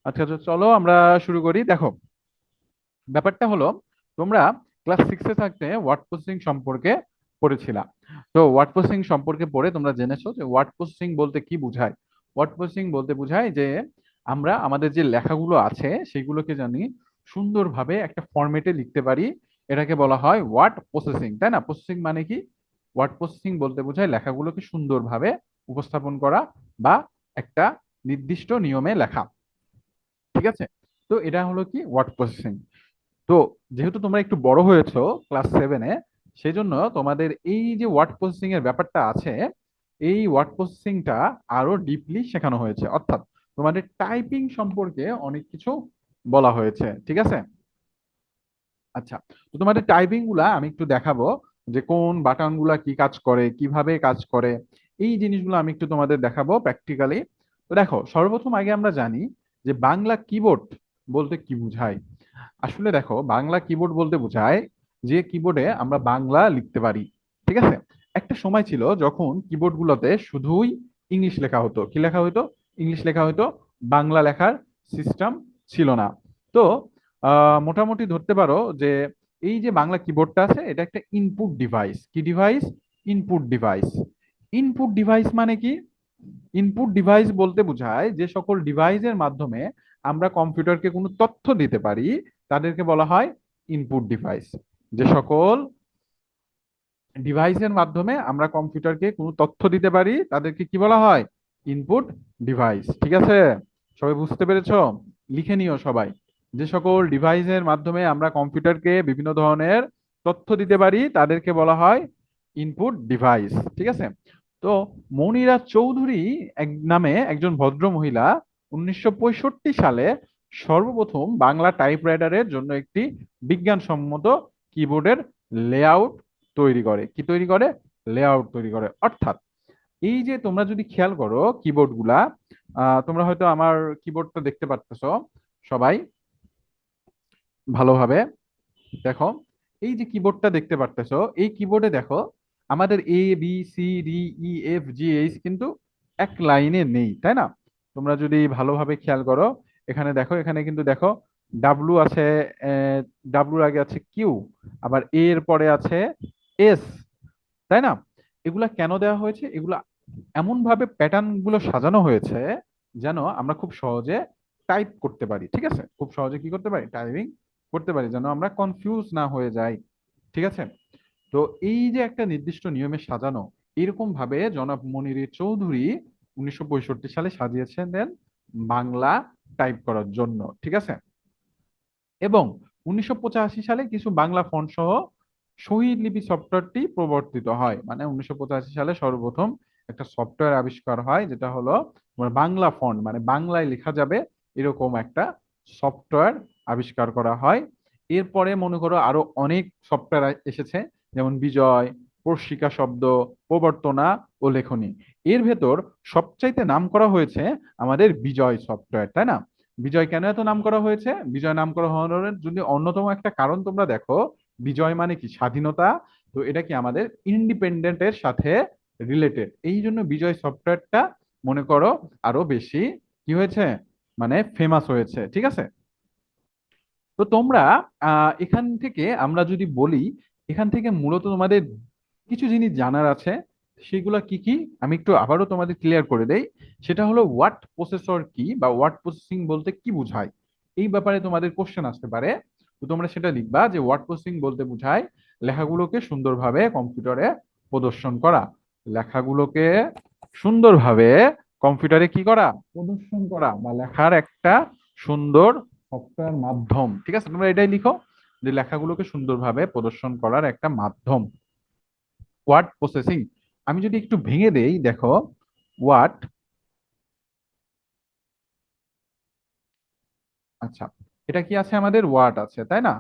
আচ্ছা আচ্ছা, চলো আমরা শুরু করি। দেখো, ব্যাপারটা হলো, তোমরা ক্লাস সিক্সে থাকতে ওয়ার্ড প্রসেসিং সম্পর্কে পড়েছিলা। তো ওয়ার্ড প্রসেসিং সম্পর্কে পড়ে তোমরা জেনেছো যে ওয়ার্ড প্রসেসিং বলতে কি বোঝায়। ওয়ার্ড প্রসেসিং বলতে বোঝায় যে আমরা আমাদের যে লেখাগুলো আছে সেগুলোকে জানি সুন্দরভাবে একটা ফরম্যাটে লিখতে পারি। এটাকে বলা হয় ওয়ার্ড প্রসেসিং, তাই না? প্রসেসিং মানে কি? ওয়ার্ড প্রসেসিং বলতে বোঝায় লেখাগুলোকে সুন্দরভাবে উপস্থাপন করা বা একটা নির্দিষ্ট নিয়মে লেখা। ঠিক আছে? তো এটা হলো কি ওয়ার্ড প্রসেসিং। তো যেহেতু তোমরা একটু বড় হয়েছো ক্লাস সেভেনে, সেই জন্য তোমাদের এই যে ওয়ার্ড প্রসেসিং এর ব্যাপারটা আছে, এই ওয়ার্ড প্রসেসিংটা আরো ডিপলি শেখানো হয়েছে। অর্থাৎ তোমাদের টাইপিং সম্পর্কে অনেক কিছু বলা হয়েছে। ঠিক আছে? আচ্ছা, তো তোমাদের টাইপিং গুলা আমি একটু দেখাবো, যে কোন বাটন গুলা কি কাজ করে, কিভাবে কাজ করে। এই জিনিসগুলো আমি একটু তোমাদের দেখাবো প্র্যাকটিক্যালি। তো দেখো, সর্বপ্রথম আগে আমরা জানি যে বাংলা কিবোর্ড বলতে কি বোঝায়। আসলে দেখো, বাংলা কিবোর্ড বলতে বোঝায় যে কিবোর্ডে আমরা বাংলা লিখতে পারি। ঠিক আছে? একটা সময় ছিল যখন কিবোর্ড গুলোতে শুধুই ইংলিশ লেখা হতো। কি লেখা হতো? ইংলিশ লেখা হতো। বাংলা লেখার সিস্টেম ছিল না। তো মোটামুটি ধরতে পারো যে এই যে বাংলা কিবোর্ডটা আছে, এটা একটা ইনপুট ডিভাইস। কি device? Input device. Input device মানে কি? ইনপুট ডিভাইস বলতে বোঝায় যে সকল ডিভাইসের মাধ্যমে আমরা কম্পিউটারকে কোনো তথ্য দিতে পারি, তাদেরকে বলা হয় ইনপুট ডিভাইস। যে সকল ডিভাইসের মাধ্যমে আমরা কম্পিউটারকে কোনো তথ্য দিতে পারি, তাদেরকে কি বলা হয়? Input device. ঠিক আছে? সবাই বুঝতে পেরেছো? লিখে নিও সবাই। যে সকল ডিভাইসের মাধ্যমে আমরা কম্পিউটারকে বিভিন্ন ধরনের তথ্য দিতে পারি, তাদেরকে বলা হয় ইনপুট ডিভাইস। ঠিক আছে? তো মনিরা চৌধুরী নামে একজন ভদ্র মহিলা 1965 সালে সর্বপ্রথম বাংলা টাইপরাইটারের জন্য একটি বিজ্ঞানসম্মত কিবোর্ডের লেআউট তৈরি করে। কি তৈরি করে? লেআউট তৈরি করে। অর্থাৎ এই যে তোমরা যদি খেয়াল করো কিবোর্ড গুলা, তোমরা হয়তো আমার কিবোর্ডটা দেখতে পারতেছো সবাই ভালোভাবে। দেখো, এই যে কিবোর্ডটা দেখতে পারতেছো, এই কিবোর্ডে দেখো আমাদের ABCDEFGH কিন্তু এক লাইনে নেই, তাই না? তোমরা যদি ভালোভাবে খেয়াল করো, এখানে দেখো, এখানে কিন্তু দেখো ডাব্লু আছে, ডাব্লুর আগে আছে কিউ, আবার এর পরে আছে এস, তাই না? এগুলা কেন দেওয়া হয়েছে? এগুলা এমন ভাবে প্যাটার্ন গুলো সাজানো হয়েছে যেন আমরা খুব সহজে টাইপ করতে পারি। ঠিক আছে? খুব সহজে কি করতে পারি? টাইপিং করতে পারি, যেন আমরা কনফিউজ না হয়ে যাই। ঠিক আছে? তো এই যে একটা নির্দিষ্ট নিয়মে সাজানো, এরকম ভাবে জনাব মনির চৌধুরী 1965 সালে সাজিয়েছেন দেন বাংলা টাইপ করার জন্য। ঠিক আছে? এবং 1985 সালে কিছু বাংলা ফন্ট সহ শহীদ লিপি সফটওয়্যারটি প্রবর্তিত হয়। মানে 1985 সালে সর্বপ্রথম একটা সফটওয়্যার আবিষ্কার হয়, যেটা হলো তোমার বাংলা ফন্ট, মানে বাংলায় লেখা যাবে এরকম একটা সফটওয়্যার আবিষ্কার করা হয়। এরপরে মনে করো আরো অনেক সফটওয়্যার এসেছে, যেমন বিজয়, প্রশিকা শব্দ, প্রবর্তনা ও লেখনী। এর ভেতর সবচাইতে নাম করা হয়েছে আমাদের বিজয় সফটওয়্যার, তাই না? বিজয় কেন এত নাম করা হয়েছে? বিজয় নাম করা হওয়ার যদি অন্যতম একটা কারণ তোমরা দেখো, বিজয় মানে কি? স্বাধীনতা। তো এটা কি আমাদের ইন্ডিপেন্ডেন্টের সাথে রিলেটেড, এই জন্য বিজয় সফটওয়্যারটা মনে করো আরো বেশি কি হয়েছে, মানে ফেমাস হয়েছে। ঠিক আছে? তো তোমরা এখান থেকে আমরা যদি বলি, এখান থেকে মূলত তোমাদের কিছু জিনিস জানার আছে। সেগুলা কি কি আমি একটু আবারও তোমাদের ক্লিয়ার করে দেই। সেটা হলো ওয়ার্ড প্রসেসর কি, বা ওয়ার্ড প্রসেসিং বলতে কি বোঝায়। এই ব্যাপারে তোমাদের কোশ্চেন আসতে পারে। তো তোমরা সেটা লিখবা যে ওয়ার্ড প্রসেসিং বলতে বোঝায় লেখাগুলোকে সুন্দরভাবে কম্পিউটারে প্রদর্শন করা। লেখাগুলোকে সুন্দরভাবে কম্পিউটারে কি করা? প্রদর্শন করা, বা লেখার একটা সুন্দর সফটওয়্যার মাধ্যম। ঠিক আছে? তোমরা এটাই লিখো যে লেখাগুলোকে সুন্দরভাবে প্রদর্শন করার একটা মাধ্যম ওয়ার্ড প্রসেসিং। আমি যদি একটু ভেঙে দেই, দেখো ওয়ার্ড, আচ্ছা, এটা কি আছে? আমাদের ওয়ার্ড আছে, তাই না?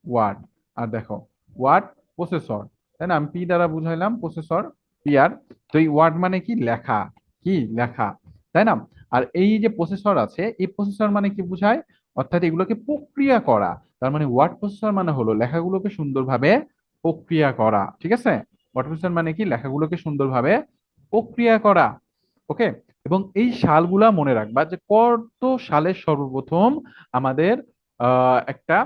ওয়ার্ড। আর দেখো ওয়ার্ড প্রসেসর, তাই না? আমি পি দ্বারা বুঝাইলাম প্রসেসর, পিআর। তো এই ওয়ার্ড মানে কি? লেখা। কি? লেখা, তাই না? আর এই যে প্রসেসর আছে, এই প্রসেসর মানে কি বোঝায়? অর্থাৎ এগুলোকে প্রক্রিয়া করা। তার মানে ওয়ার্ড প্রসেসর মানে হলো লেখাগুলোকে সুন্দরভাবে প্রক্রিয়া করা। ঠিক আছে? ওয়ার্ড প্রসেসর মানে কি? লেখাগুলোকে সুন্দরভাবে প্রক্রিয়া করা। ওকে? এবং এই সালগুলা মনে রাখবা যে কত সালে সর্বপ্রথম আমাদের একটা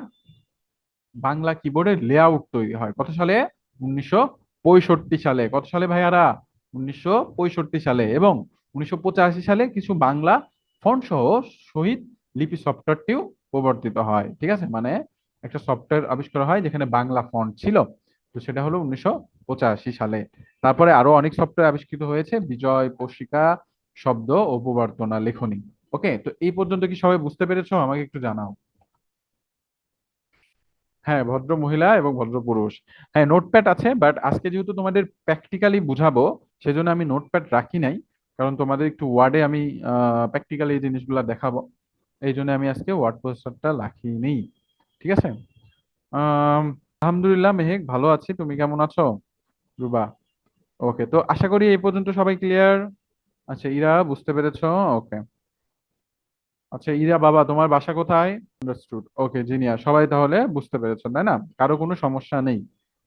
বাংলা কিবোর্ডের লেআউট তৈরি হয়। কত সালে? 1965 সালে। কত সালে ভাইয়ারা? 1965 সালে। এবং 1985 সালে কিছু বাংলা ফন্ট সহ শহীদ লিপি সফটওয়্যারটিও প্রবর্তিত হয়। ঠিক আছে, মানে একটা সফটওয়্যার আবিষ্কার হয় যেখানে বাংলা ফন্ট ছিল। তো সেটা হলো 1985 সালে। তারপরে আরো অনেক সফটওয়্যার আবিষ্কৃত হয়েছে, বিজয় পশিকা শব্দ ও প্রবর্তনা লেখনী। ওকে, তো এই পর্যন্ত কি সবাই বুঝতে পেরেছো? আমাকে একটু জানাও। হ্যাঁ, ভদ্র মহিলা এবং ভদ্র পুরুষ। হ্যাঁ, নোটপ্যাড আছে, বাট আজকে যেহেতু তোমাদের প্র্যাকটিক্যালি বুঝাবো, সেজন্য আমি নোটপ্যাড রাখি নাই। কারণ তোমাদের একটু ওয়ার্ডে আমি প্র্যাকটিক্যালি এই জিনিসগুলো দেখাবো। এই জন্য আমি আজকে ওয়ার্ড প্রসেসরটা রাখিনি। ঠিক আছে। আম, আলহামদুলিল্লাহ মেহেক, ভালো আছি। তুমি কেমন আছো? রুবা? ওকে, তো আশা করি এই পর্যন্ত সবাই ক্লিয়ার। আচ্ছা, ইরা বুঝতে পেরেছো? ওকে। আচ্ছা ইরা বাবা, তোমার বাসা কোথায়? আন্ডারস্টুড। ওকে জিনিয়া, সবাই তাহলে বুঝতে পেরেছেন তাই না? কারো কোনো সমস্যা নেই?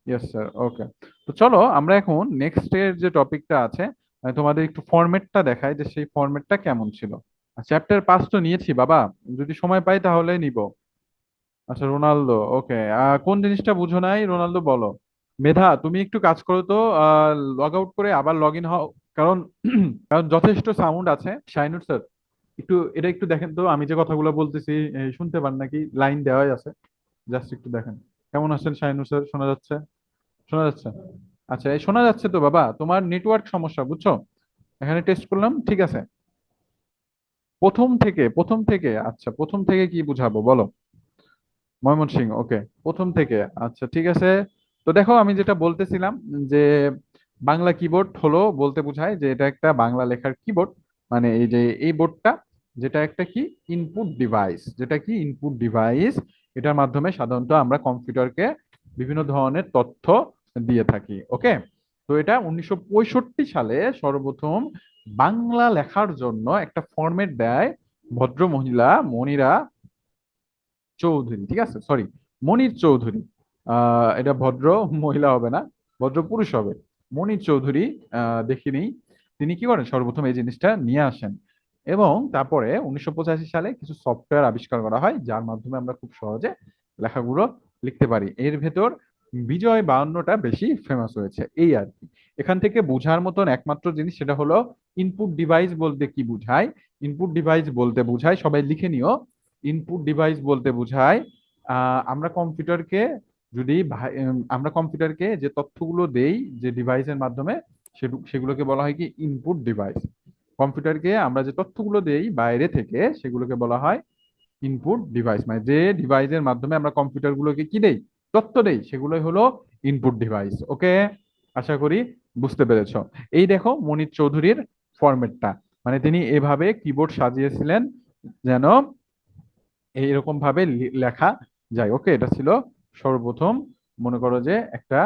Yes sir. ওকে, তো চলো আমরা এখন নেক্সট এর যে টপিকটা আছে, তোমাদের একটু ফরম্যাটটা দেখাই যে সেই ফরম্যাটটা কেমন ছিল। চ্যাপ্টার 5 তো নিয়েছি বাবা, যদি সময় পাই তাহলে নিব। আচ্ছা রোনালদো, ওকে। কোন জিনিসটা বুঝো নাই রোনালদো বলো। মেধা, তুমি একটু কাজ করো তো, লগ আউট করে আবার লগ ইন হও। কারণ কারণ যথেষ্ট সাউন্ড আছে। শাইনুর স্যার, একটু এটা একটু দেখেন তো, আমি যে কথাগুলো বলতেছি শুনতে পান নাকি? লাইন দেওয়াই আছে, জাস্ট একটু দেখেন। কেমন আছেন শাইনুর স্যার? শোনা যাচ্ছে? শোনা যাচ্ছে? আচ্ছা, এই শোনা যাচ্ছে তো বাবা, তোমার নেটওয়ার্ক সমস্যা বুঝছো। এখানে টেস্ট করলাম, ঠিক আছে। প্রথম থেকে আচ্ছা, প্রথম থেকে কি বুঝাবো বলো। ময়মনসিংহ, ওকে। প্রথম থেকে, আচ্ছা ঠিক আছে। তো দেখো আমি যেটা বলতেছিলাম, যে বাংলা কিবোর্ড হলো বলতে বোঝায় যে এটা একটা বাংলা লেখার কিবোর্ড। মানে এই যে এই বোর্ডটা, যেটা একটা কি ইনপুট ডিভাইস, যেটা কি ইনপুট ডিভাইস। এটার মাধ্যমে সাধারণত আমরা কম্পিউটারকে বিভিন্ন ধরনের তথ্য দিয়ে থাকি। ওকে, তো এটা 1965 সালে সর্বপ্রথম বাংলা লেখার জন্য একটা ফরম্যাট দেয় ভদ্র মহিলা মনিরা চৌধুরী। ঠিক আছে, সরি, মনির চৌধুরী। এটা ভদ্র মহিলা হবে না, ভদ্র পুরুষ হবে। মনির চৌধুরী দেখিনি, তিনি কি করেন সর্বপ্রথম এই জিনিসটা নিয়ে আসেন। এবং তারপরে 1985 সালে কিছু সফটওয়্যার আবিষ্কার করা হয় যার মাধ্যমে আমরা খুব সহজে লেখাগুলো লিখতে পারি। এর ভেতর বিজয় 52টা বেশি ফেমাস হয়েছে, এই আর কি। এখান থেকে বোঝার মতন একমাত্র জিনিস সেটা হলো ইনপুট ডিভাইস বলতে কি বোঝায়। ইনপুট ডিভাইস বলতে বোঝায়, সবাই লিখে নিও। ইনপুট ডিভাইস বলতে বোঝায় আমরা কম্পিউটারকে আমরা কম্পিউটারকে যে তথ্যগুলো দেই যে ডিভাইসের মাধ্যমে, সেগুলোকে বলা হয় কি ইনপুট ডিভাইস। কম্পিউটারকে আমরা যে তথ্যগুলো দেই বাইরে থেকে, সেগুলোকে বলা হয় ইনপুট ডিভাইস। মানে যে ডিভাইসের মাধ্যমে আমরা কম্পিউটার গুলোকে কি দেই, তথ্য দেই, সেগুলোই হলো ইনপুট ডিভাইস। ওকে, আশা করি বুঝতে পেরেছো। এই দেখো মনির চৌধুরীর ফরম্যাটটা, মানে তিনি এভাবে কিবোর্ড সাজিয়েছিলেন যেন এইরকম ভাবে লেখা যায়। ওকে, এটা ছিল সর্বপ্রথম, মনে করো যে একটা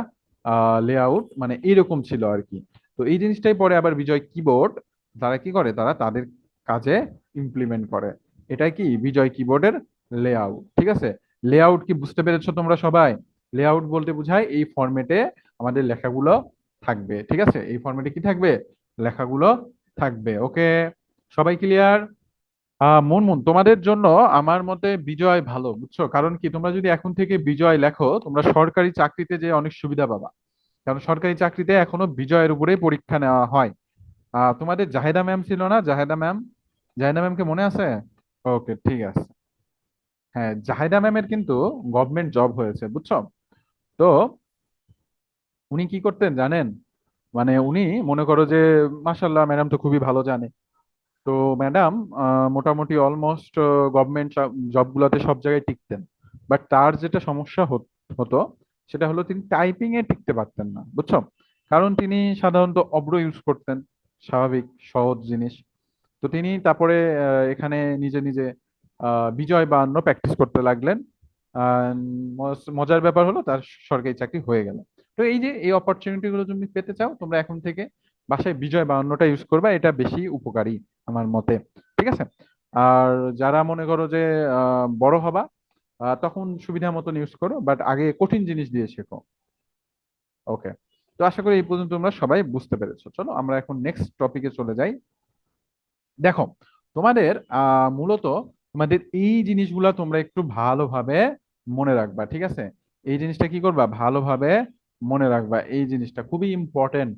লেআউট মানে এইরকম ছিল আর কি। তো এই জিনিসটাই পরে আবার বিজয় কিবোর্ড, তারা কি করে, তারা তাদের কাজে ইমপ্লিমেন্ট করে। এটাই কি বিজয় কিবোর্ডের লেআউট। ঠিক আছে, লেআউট কি বুঝতে পেরেছো তোমরা সবাই? লেআউট বলতে বোঝায় এই ফরম্যাটে আমাদের লেখাগুলো থাকবে। ঠিক আছে, এই ফরম্যাটে কি থাকবে, লেখাগুলো থাকবে। ওকে, সবাই ক্লিয়ার? মুনমুন, তোমাদের জন্য আমার মতে বিজয় ভালো, বুঝছো? কারণ কি, তোমরা যদি এখন থেকে বিজয় লেখো, তোমরা সরকারি চাকরিতে যে অনেক সুবিধা পাবা। কারণ সরকারি চাকরিতে এখনো বিজয়ের উপরেই পরীক্ষা নেওয়া হয়। তোমাদের জাহেদা ম্যাম ছিল না? জাহেদা ম্যাম, জাহেদা ম্যামকে মনে আছে? ওকে, ঠিক আছে। হ্যাঁ, জাহেদা ম্যামের কিন্তু গভর্নমেন্ট জব হয়েছে, বুঝছো? তো উনি কি করতেন জানেন? মানে উনি, মনে করো যে, মাশাল্লাহ ম্যাডাম তো খুবই ভালো জানে। তো ম্যাডাম মোটামুটি অলমোস্ট গভর্নমেন্ট জবগুলোতে সব জায়গায় টিকতেন। বাট তার যেটা সমস্যা হতো, সেটা হলো তিনি টাইপিং এ টিকতে পারতেন না, বুঝছো? কারণ তিনি সাধারণত অব্র ইউজ করতেন, স্বাভাবিক সহজ জিনিস। তো তিনি তারপরে এখানে নিজে নিজে বিজয় বায়ান্ন প্র্যাকটিস করতে লাগলেন। আহ, মজার ব্যাপার হলো তার সরকারি চাকরি হয়ে গেল। তো এই যে এই অপরচুনিটি গুলো তুমি পেতে চাও, তোমরা এখন থেকে বাসায় বিজয় বায়ান্নটা ইউজ করবা, এটা বেশি উপকারী আমার মতে। ঠিক আছে। আর যারা মনে করো যে বড় হবা, তখন সুবিধা মতন ইউজ করো, বাট আগে কঠিন জিনিস দিয়ে শেখো। ওকে, তো আশা করি এই পর্যন্ত তোমরা সবাই বুঝতে পেরেছো। চলো আমরা এখন নেক্সট টপিকে চলে যাই। দেখো, তোমাদের মূলত তোমাদের এই জিনিসগুলা তোমরা একটু ভালোভাবে মনে রাখবা, ঠিক আছে? এই জিনিসটা কি করবা, ভালোভাবে মনে রাখবা, এই জিনিসটা খুবই ইম্পর্টেন্ট।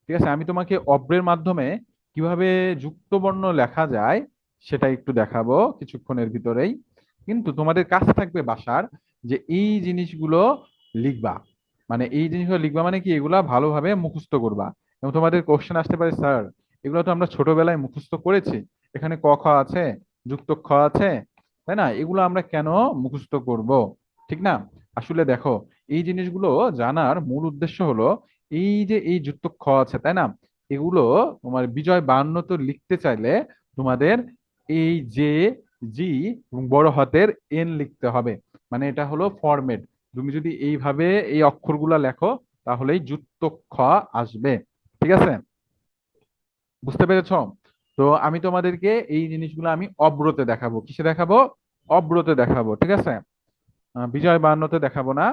ঠিক আছে, আমি তোমাকে অব্রের মাধ্যমে কিভাবে যুক্তবর্ণ লেখা যায় সেটা একটু দেখাবো কিছুক্ষণের ভিতরেই। কিন্তু তোমাদের কাজ থাকবে বাসার যে এই জিনিসগুলো লিখবা। মানে এই জিনিসগুলো লিখবা মানে কি, এগুলা ভালোভাবে মুখস্থ করবা। এবং তোমাদের কোশ্চেন আসতে পারে, স্যার এগুলো তো আমরা ছোটবেলায় মুখস্থ করেছি, এখানে ক খ আছে, যুক্ত খ আছে, তাই না? এগুলো আমরা কেন মুখস্থ করব? ঠিক না? আসলে দেখো, এই জিনিসগুলো জানার মূল উদ্দেশ্য হলো, এই যে এই যুক্ত খ আছে, তাই না? এগুলো তোমার বিজয় বায়ান্ন তো লিখতে চাইলে তোমাদের এই যে, জি এবং বড় হাতের এন লিখতে হবে। মানে এটা হলো ফরম্যাট। তুমি যদি এইভাবে এই অক্ষরগুলা লেখো তাহলেই যুক্ত খ আসবে। ঠিক আছে, বুঝতে পেরেছো? তো আমি তোমাদেরকে এই জিনিসগুলো আমি অব্রতে দেখাবো। কিসে দেখাবো? অব্রতে দেখাবো, ঠিক আছে? বিজয় বায়ান্নতে দেখাবো না,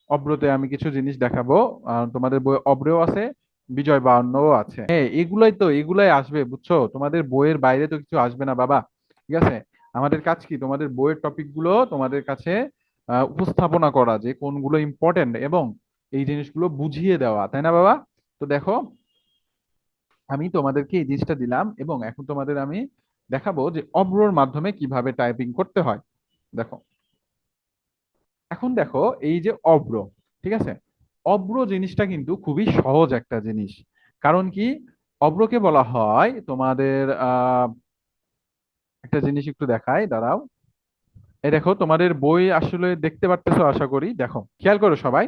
অব্রতে আমি কিছু জিনিস দেখাবো। তোমাদের বই অব্রেও আছে, বিজয় বায়ান্নও আছে। হ্যাঁ, এগুলাই তো, এগুলাই আসবে, বুঝছো? তোমাদের বইয়ের বাইরে তো কিছু আসবে না বাবা। ঠিক আছে, আমাদের কাজ কি, তোমাদের বইয়ের টপিক গুলো তোমাদের কাছে উপস্থাপনা করা, যে কোনগুলো ইম্পর্টেন্ট, এবং এই জিনিসগুলো বুঝিয়ে দেওয়া, তাই না বাবা? তো দেখো, আমি তোমাদেরকে এই জিনিসটা দিলাম এবং এখন তোমাদের আমি দেখাবো যে অব্রর মাধ্যমে কিভাবে টাইপিং করতে হয়। দেখো, এখন দেখো এই যে অব্র, ঠিক আছে? অব্র জিনিসটা কিন্তু খুবই সহজ একটা জিনিস। কারণ কি, অব্রকে বলা হয় তোমাদের একটা জিনিস একটু দেখাই, দাঁড়াও। এই দেখো, তোমাদের বই আসলে দেখতে পারতেছো আশা করি, দেখো খেয়াল করো সবাই।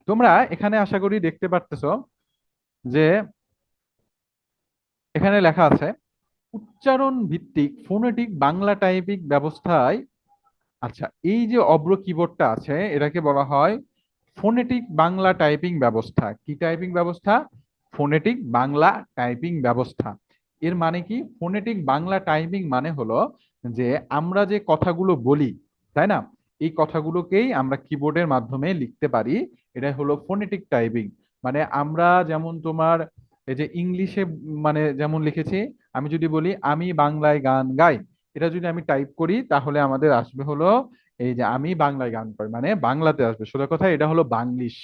তোমরা এখানে আশা করি দেখতে পারতেছো যে এখানে লেখা আছে উচ্চারণ ভিত্তিক ফোনেটিক বাংলা টাইপিং ব্যবস্থায়। আচ্ছা, এই যে অব্র কিবোর্ডটা আছে এটাকে বলা হয় ফোনেটিক বাংলা টাইপিং ব্যবস্থা। কি টাইপিং ব্যবস্থা? ফোনেটিক বাংলা টাইপিং ব্যবস্থা। এর মানে কি, ফোনেটিক বাংলা টাইপিং মানে হলো যে আমরা যে কথাগুলো বলি, তাই না, এই কথাগুলোকেই আমরা কিবোর্ডের মাধ্যমে লিখতে পারি। এটাই হলো ফোনেটিক টাইপিং। মানে আমরা যেমন তোমার এই যে ইংলিশে মানে যেমন লিখেছি, আমি যদি বলি আমি বাংলায় গান গাই, এটা যদি আমি টাইপ করি তাহলে আমাদের আসবে হলো এই যে আমি বাংলায় গান পাই, মানে বাংলাতে আসবে। সোজা কথা এটা হলো বাংলিশ।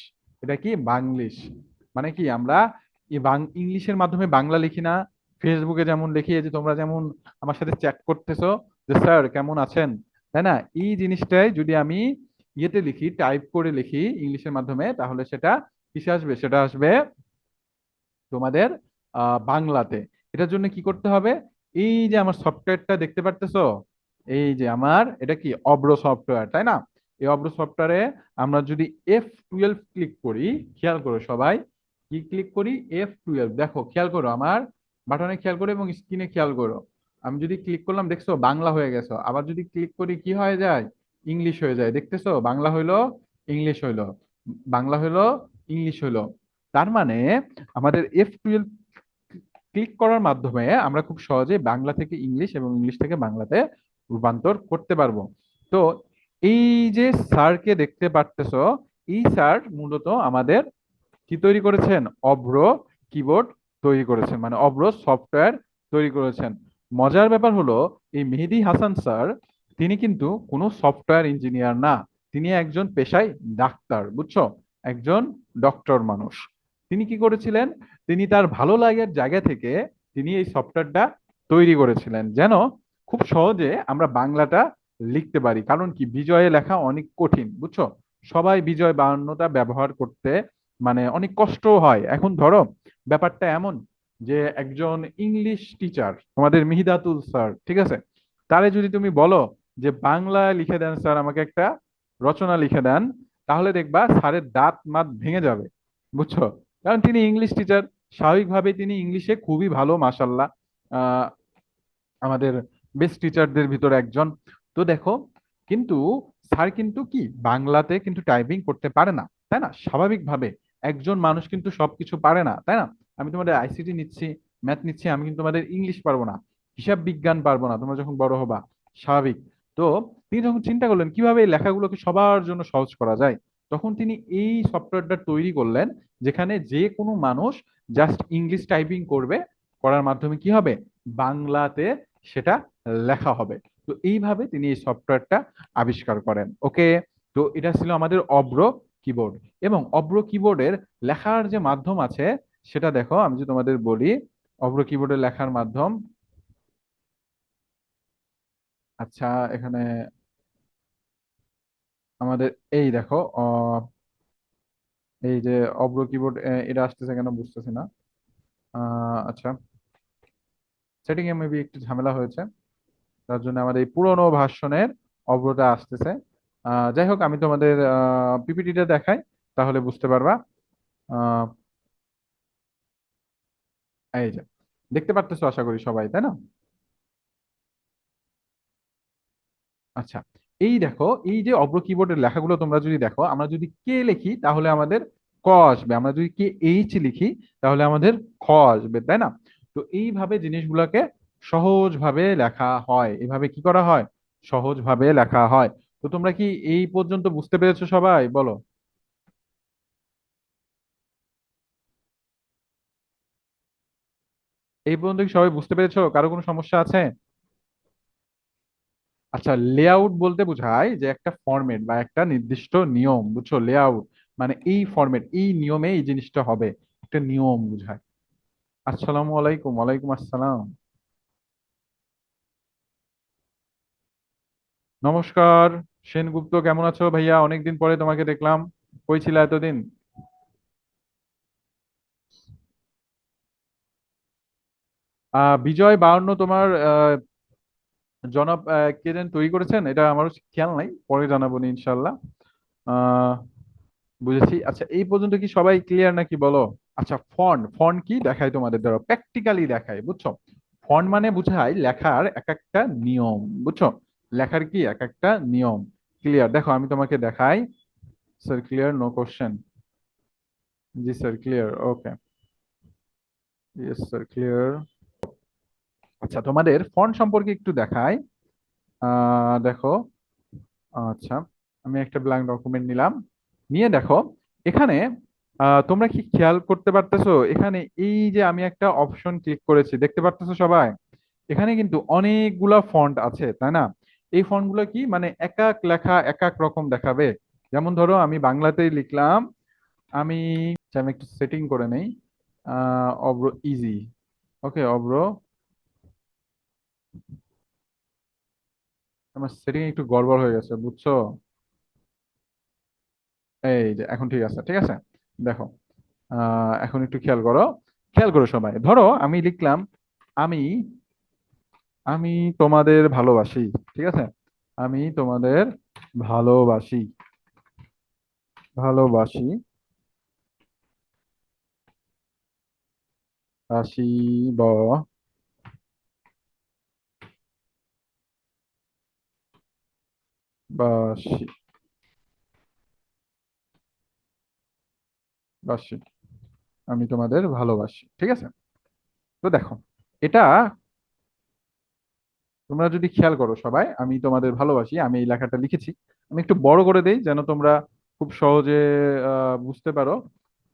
এটা কি বাংলিশ? মানে কি, আমরা ইংলিশের মাধ্যমে বাংলা লিখি না? ফেসবুকে যেমন লিখি, এই যে তোমরা যেমন আমার সাথে চ্যাট করতেছো যে স্যার কেমন আছেন, তাই না? এই জিনিসটাই যদি আমি ইয়েতে লিখি, টাইপ করে লিখি ইংলিশের মাধ্যমে, তাহলে সেটা কিসে আসবে? সেটা আসবে তোমাদের বাংলাতে। এটার জন্য কি করতে হবে? এই যে আমার সফটওয়্যারটা দেখতে পারতেছো, এই যে আমার এটা কি অব্র সফটওয়্যার, তাই না? এই অব্র সফটওয়্যারে আমরা যদি F12 ক্লিক করি, খেয়াল করো সবাই, কি ক্লিক করি? F12, দেখো খেয়াল করো আমার বাটনে, খেয়াল করো এবং স্ক্রিনে খেয়াল করো। আমি যদি ক্লিক করলাম, দেখছো বাংলা হয়ে গেছো। আবার যদি ক্লিক করি কি হয়ে যায়? ইংলিশ হয়ে যায়। দেখতেছো, বাংলা হইলো, ইংলিশ হইলো, বাংলা হইলো, ইংলিশ হইলো। তার মানে আমাদের F12 ক্লিক করার মাধ্যমে আমরা খুব সহজে বাংলা থেকে ইংলিশ এবং ইংলিশ থেকে বাংলাতে রূপান্তর করতে পারবো। তো এই যে স্যারকে দেখতে পারতেছো, এই স্যার মূলত আমাদের কি তৈরি করেছেন? অভ্র কিবোর্ড তৈরি করেছেন, মানে অভ্র সফটওয়্যার তৈরি করেছেন। মজার ব্যাপার হলো, এই মেহেদী হাসান স্যার তিনি কিন্তু কোনো সফটওয়্যার ইঞ্জিনিয়ার না, তিনি একজন পেশায় ডাক্তার, বুঝছো? একজন ডক্টর মানুষ। তিনি কি করেছিলেন? তিনি তার ভালো লাগার জায়গা থেকে তিনি এই সফটওয়্যারটা তৈরি করেছিলেন, যেন খুব সহজে আমরা বাংলাটা লিখতে পারি। কারণ কি, বিজয়ে লেখা অনেক কঠিন, বুঝছো? সবাই বিজয় বায়ান্নটা ব্যবহার করতে মানে অনেক কষ্ট হয়। এখন ধরো ব্যাপারটা এমন যে একজন ইংলিশ টিচার তোমাদের মিহিদাতুল স্যার, ঠিক আছে, তারে যদি তুমি বলো যে বাংলা লিখে দেন স্যার, আমাকে একটা রচনা লিখে দেন, তাহলে দেখবা স্যারের দাঁত মাত ভেঙে যাবে, বুঝছো? কারণ তিনি ইংলিশ টিচার, স্বাভাবিকভাবেই তিনি ইংলিশে খুবই ভালো, মাসাল্লাহ। আহ আমাদের বেস্ট টিচারদের ভিতরে একজন। তো দেখো, কিন্তু স্যার কিন্তু কি বাংলাতে কিন্তু টাইপিং করতে পারে না, তাই না? স্বাভাবিকভাবে একজন মানুষ কিন্তু সবকিছু পারে না, তাই না? আমি তোমাদের আইসিটি নিচ্ছি, ম্যাথ নিচ্ছি, আমি কিন্তু তোমাদের ইংলিশ পারবো না, হিসাব বিজ্ঞান পারবো না, তোমরা যখন বড় হবা, স্বাভাবিক। তো তিনি যখন চিন্তা করলেন কিভাবে এই লেখাগুলোকে সবার জন্য সহজ করা যায়, তখন তিনি এই সফটওয়্যারটা তৈরি করলেন, যেখানে যে কোনো মানুষ জাস্ট ইংলিশ টাইপিং করবে, করার মাধ্যমে কি হবে? বাংলাতে সেটা লেখা হবে। তো এইভাবে তিনি এই সফটওয়্যারটা আবিষ্কার করেন। ওকে, তো এটা ছিল আমাদের অব্র কিবোর্ড। এবং অব্র কিবোর্ডের লেখার যে মাধ্যম আছে সেটা দেখো, আমি যদি তোমাদের বলি অব্র কিবোর্ডের লেখার মাধ্যম। আচ্ছা, এখানে আমাদের এই দেখো এই যে অব্র কিবোর্ড, এটা আসতেছে কেন বুঝতেছি না। আচ্ছা, সেটিং এ মেবি একটু ঝামেলা হয়েছে, তার জন্য আমাদের এই পুরোনো ভার্সনের অব্রটা আসতেছে। যাই হোক, আমি তোমাদের পিপিটিটা দেখাই, তাহলে বুঝতে পারবা। আহ, এই যে দেখতে পারতেছো আশা করি সবাই, তাই না? আচ্ছা, এই দেখো, এই যে অব্র কিবোর্ডের লেখাগুলো তোমরা যদি দেখো, আমরা যদি কে লিখি তাহলে আমাদের ক আসবে, আমরা যদি কে এইচ লিখি তাহলে আমাদের খ আসবে, তাই না? তো এইভাবে জিনিসগুলোকে সহজভাবে লেখা হয়, এভাবে কি করা হয়, সহজভাবে লেখা হয়। তো তোমরা কি এই পর্যন্ত বুঝতে পেরেছো সবাই, বলো? এই পর্যন্ত কি সবাই বুঝতে পেরেছো? কারো কোনো সমস্যা আছে? আচ্ছা, লেআউট বলতে বোঝায় যে একটা ফরম্যাট বা একটা নির্দিষ্ট নিয়ম, বুঝছো? লেআউট মানে এই ফরম্যাট, এই নিয়মে এই জিনিসটা হবে, একটা নিয়ম বোঝায়। আসসালামু আলাইকুম। ওয়ালাইকুম আসসালাম। নমস্কার। সেনগুপ্ত, কেমন আছো ভাইয়া? অনেকদিন পরে তোমাকে দেখলাম, কই ছিলা এতদিন? বিজয় 52 তোমার জনাব কে যেন তৈরি করেছেন, এটা আমারও খেয়াল নাই, পরে জানাবো নি ইনশাল্লাহ। আহ বুঝেছি। আচ্ছা, এই পর্যন্ত কি সবাই ক্লিয়ার নাকি, বলো? আচ্ছা, ফন্ট ফন্ট কি দেখাই তোমাদের, দ্বারা প্র্যাকটিক্যালি দেখাই, বুঝছো? ফন্ট মানে বুঝায় লেখার এক একটা নিয়ম, বুঝছো? লেখার কি এক একটা নিয়ম। ক্লিয়ার? দেখো আমি তোমাকে দেখাই। Sir clear, no question? জি sir clear, okay. Yes sir clear. আচ্ছা, তোমাদের ফন্ট সম্পর্কে একটু দেখাই। দেখো, আচ্ছা, আমি একটা ব্ল্যাঙ্ক ডকুমেন্ট নিলাম, নিয়ে দেখো এখানে তোমরা কি খেয়াল করতে পারতেছো, এখানে এই যে আমি একটা অপশন ক্লিক করেছি, দেখতে পারতেছো সবাই? এখানে কিন্তু অনেকগুলা ফন্ট আছে, তাই না? এই ফন্টগুলো কি মানে এক এক লেখা এক এক রকম দেখাবে। যেমন ধরো আমি বাংলাতেই লিখলাম, আমি আচ্ছা, আমি একটু সেটিং করে নেই। অব্র ইজি। ওকে, অব্র, আমার সেটিং একটু গড়বড় হয়ে গেছে, বুঝছো? এই যে এখন ঠিক আছে, ঠিক আছে। দেখো, এখন একটু খেয়াল করো, খেয়াল করো সবাই। ধরো আমি লিখলাম, আমি আমি তোমাদের ভালোবাসি, ঠিক আছে? আমি তোমাদের ভালোবাসি, ভালোবাসি, বাসিব, বাসি, বাসি, আমি তোমাদের ভালোবাসি, ঠিক আছে? তো দেখো, এটা তোমরা যদি খেয়াল করো সবাই, আমি তোমাদের ভালোবাসি, আমি এই লেখাটা লিখেছি। আমি একটু বড় করে দেই যেন তোমরা খুব সহজে বুঝতে পারো।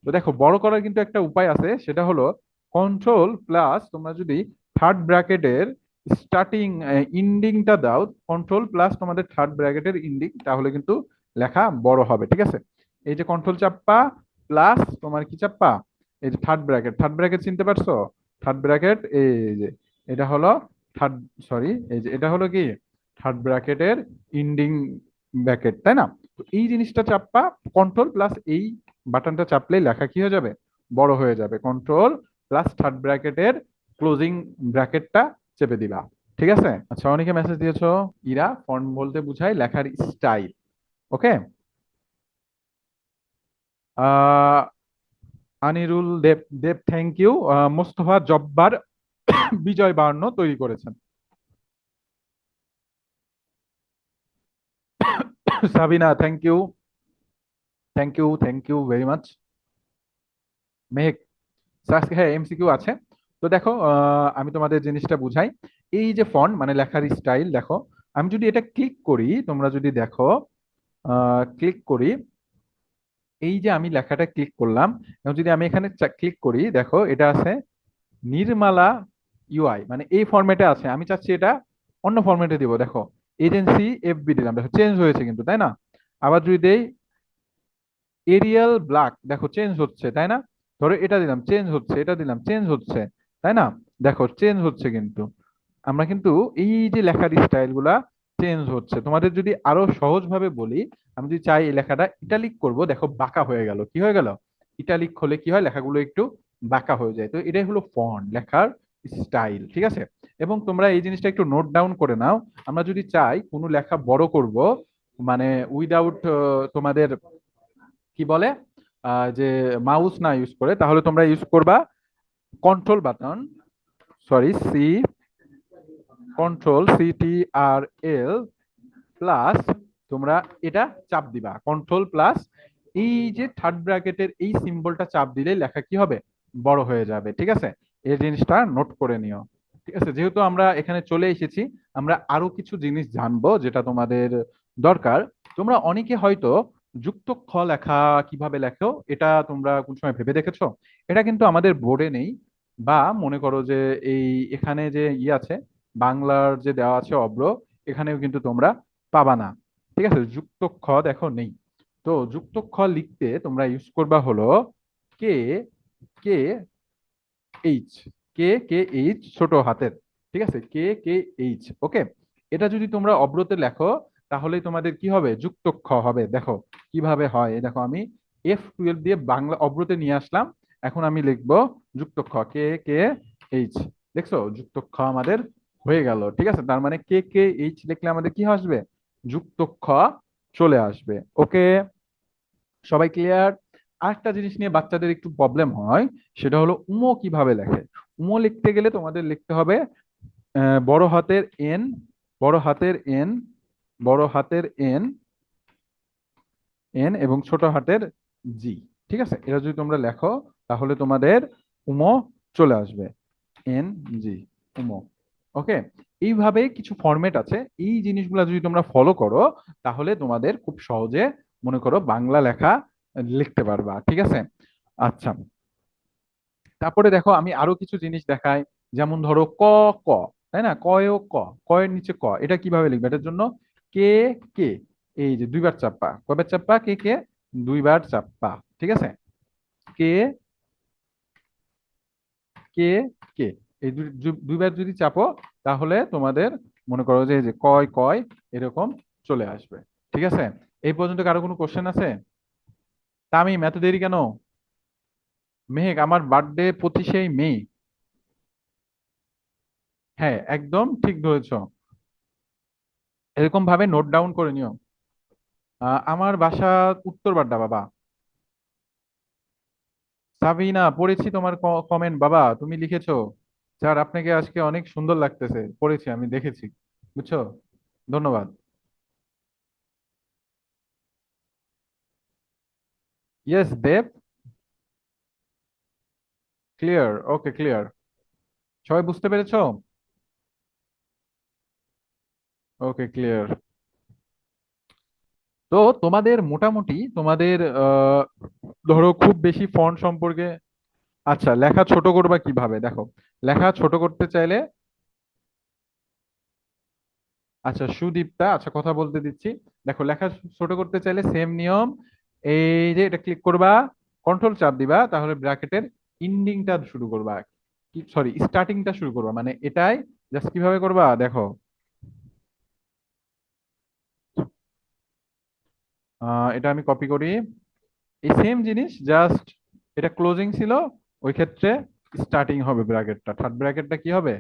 তো দেখো, বড় করার কিন্তু একটা উপায় আছে, সেটা হলো কন্ট্রোল প্লাস, তোমরা যদি থার্ড ব্র্যাকেটের স্টার্টিং ইন্ডিংটা দাও, কন্ট্রোল প্লাস তোমাদের থার্ড ব্র্যাকেটের ইন্ডিং, তাহলে কিন্তু লেখা বড় হবে, ঠিক আছে? এই যে কন্ট্রোল চাপ্পা প্লাস তোমার কি চাপ্পা, এই যে থার্ড ব্র্যাকেট, থার্ড ব্র্যাকেট চিনতে পারছো? থার্ড ব্র্যাকেট, এই যে এটা হলো থার্ড, সরি, এই যে এটা হলো কি থার্ড ব্র্যাকেটের ইন্ডিং ব্র্যাকেট, তাই না? তো এই জিনিসটা চাপ্পা, কন্ট্রোল প্লাস এই বাটনটা চাপলেই লেখা কি হয়ে যাবে, বড় হয়ে যাবে। কন্ট্রোল প্লাস থার্ড ব্র্যাকেটের ক্লোজিং ব্র্যাকেটটা চেপে দিবা, ঠিক আছে? আচ্ছা, অনেকে মেসেজ দিয়েছো। ইরা, ফন্ট বলতে বুঝায় লেখার স্টাইল। ওকে। আহ আনিরুল দেব দেব, থ্যাংক ইউ। মোস্তফা জব্বার বিজয় 52 তৈরি করেছেন। Sabina, thank you, thank you, thank you very much. Mehek, আজকে হ্যাঁ এমসিকিউ আছে। তো দেখো, আমি তোমাদের জিনিসটা বুঝাই। এই যে ফন্ট মানে লেখার স্টাইল, দেখো আমি যদি এটা ক্লিক করি, তোমরা যদি দেখো, ক্লিক করি, এই যে আমি লেখাটা ক্লিক করলাম, এবং যদি আমি এখানে ক্লিক করি, দেখো এটা আছে নির্মালা ইউআই মানে এই ফরম্যাটে আছে, আমি চাচ্ছি এটা অন্য ফরম্যাটে দিব। দেখো এজেন্সি এফবি দিলাম, দেখো চেঞ্জ হয়েছে কিন্তু, তাই না? আবার যদি দেই এরিয়াল ব্ল্যাক, দেখো চেঞ্জ হচ্ছে, তাই না? ধরো এটা দিলাম চেঞ্জ হচ্ছে, এটা দিলাম চেঞ্জ হচ্ছে, তাই না? দেখো চেঞ্জ হচ্ছে কিন্তু, আমরা কিন্তু এই যে লেখার স্টাইল গুলা চেঞ্জ হচ্ছে। তোমাদের যদি আরো সহজ ভাবে বলি, আমি যদি চাই এই লেখাটা ইটালিক করব, দেখো বাঁকা হয়ে গেল। কি হয়ে গেল? ইটালিক হলে কি হয়, লেখাগুলো একটু বাঁকা হয়ে যায়। তো এটাই হলো ফন্ট, লেখার স্টাইল, ঠিক আছে? এবং তোমরা এই জিনিসটা একটু নোট ডাউন করে নাও। আমরা যদি চাই কোনো লেখা বড় করব, মানে উইদাউট তোমাদের কি বলে যে মাউস না ইউজ করে, তাহলে তোমরা ইউজ করবা control button, sorry C, CTRL plus, তোমরা এটা চাপ দিবা কন্ট্রোল প্লাস, এই যে থার্ড ব্র্যাকেটের এই সিম্বলটা চাপ দিলে লেখা কি হবে, বড় হয়ে যাবে, ঠিক আছে? এই জিনিসটা নোট করে নিও। ঠিক আছে, যেহেতু আমরা এখানে চলে এসেছি, আমরা আরো কিছু জিনিস জানবো যেটা তোমাদের দরকার। তোমরা অনেকে হয়তো যুক্ত খ লেখা কিভাবে লেখো, এটা তোমরা কোন সময় ভেবে দেখেছো? এটা কিন্তু আমাদের বোর্ডে নেই, বা মনে করো যে এই এখানে যে আছে বাংলার যে দেওয়া আছে অব্র, এখানেও কিন্তু তোমরা পাবা না। ঠিক আছে, যুক্ত খ দেখো নেই। তো যুক্ত খ লিখতে তোমরা ইউজ করবা হলো কে, কে এইচ, কে এইচ ছোট হাতের, ঠিক আছে, কে এইচ, ওকে। এটা যদি তোমরা অব্রতে লেখো, তাহলে তোমাদের কি হবে, যুক্ত খ হবে। দেখো কিভাবে হয়, এই দেখো আমি F12 দিয়ে বাংলা অব্রতে নিয়ে আসলাম, এখন আমি লিখবো যুক্ত খ, কে এইচ। দেখছো যুক্ত খ আমাদের হয়ে গেল, ঠিক আছে? তার মানে কে এইচ লিখলে আমাদের কি আসবে, যুক্ত খ চলে আসবে, ওকে। সবাই ক্লিয়ার? আরেকটা জিনিস নিয়ে বাচ্চাদের একটু প্রবলেম হয়, সেটা হলো উমো কিভাবে লেখে। উমো লিখতে গেলে তোমাদের লিখতে হবে বড় হাতের এন, বড় হাতের এন, বড় হাতের এন, এন এবং ছোট হাতের জি। ঠিক আছে, এটা যদি তোমরা লেখো, তাহলে তোমাদের উমো চলে আসবে, NG, উমো, ওকে। এইভাবে কিছু ফরম্যাট আছে, এই জিনিসগুলো যদি তোমরা ফলো করো, তাহলে তোমাদের খুব সহজে মনে করো বাংলা লেখা লিখতে পারবা, ঠিক আছে? আচ্ছা, তারপরে দেখো আমি আরো কিছু জিনিস দেখাই। যেমন ধরো ক, ক, তাই না? কয় ক, কয়ের নিচে ক, এটা কিভাবে লিখবে? এটার জন্য কে, কে, এই যে দুইবার চাপ্পা, কয়বার চাপ্পা, কে দুইবার চাপ্পা, ঠিক আছে? কে, কে, কে, এই দুইবার যদি চাপো, তাহলে তোমাদের মনে করো যে এই যে কয়, কয় এরকম চলে আসবে, ঠিক আছে? এই পর্যন্ত কারো কোনো কোশ্চেন আছে? তামিম এত দেরি কেন? মেহেক আমার বার্থডে 25শে মে। হ্যাঁ একদম ঠিক ধরেছো, এরকম ভাবে নোট ডাউন করে নিও। আমার বাসা উত্তর বাড্ডা বাবা। সাবিনা পড়েছি তোমার কমেন্ট বাবা, তুমি লিখেছো স্যার আপনাকে আজকে অনেক সুন্দর লাগতেছে, পড়েছি আমি দেখেছি, বুঝছো? ধন্যবাদ। ইয়েস দেব, ক্লিয়ার, ওকে ক্লিয়ার। সবাই বুঝতে পেরেছো? Okay clear. তো তোমাদের মোটামুটি তোমাদের ধরো খুব বেশি ফন্ট সম্পর্কে, আচ্ছা লেখা ছোট করবা কিভাবে দেখো, লেখা ছোট করতে চাইলে, আচ্ছা সুদীপ্তা, আচ্ছা কথা বলতে দিচ্ছি। দেখো লেখা ছোট করতে চাইলে সেম নিয়ম, এই যে এটা ক্লিক করবা, কন্ট্রোল চাপ দিবা, তাহলে ব্র্যাকেটের ইন্ডিংটা শুরু করবা, কি সরি স্টার্টিংটা শুরু করবা, মানে এটাই জাস্ট কিভাবে করবা দেখো, এটা আমি কপি করি, এই সেম জিনিস জাস্ট এটা ক্লোজিং ছিল, ওই ক্ষেত্রে স্টার্টিং হবে ব্র্যাকেটটা, থার্ড ব্র্যাকেটটা কি হবে,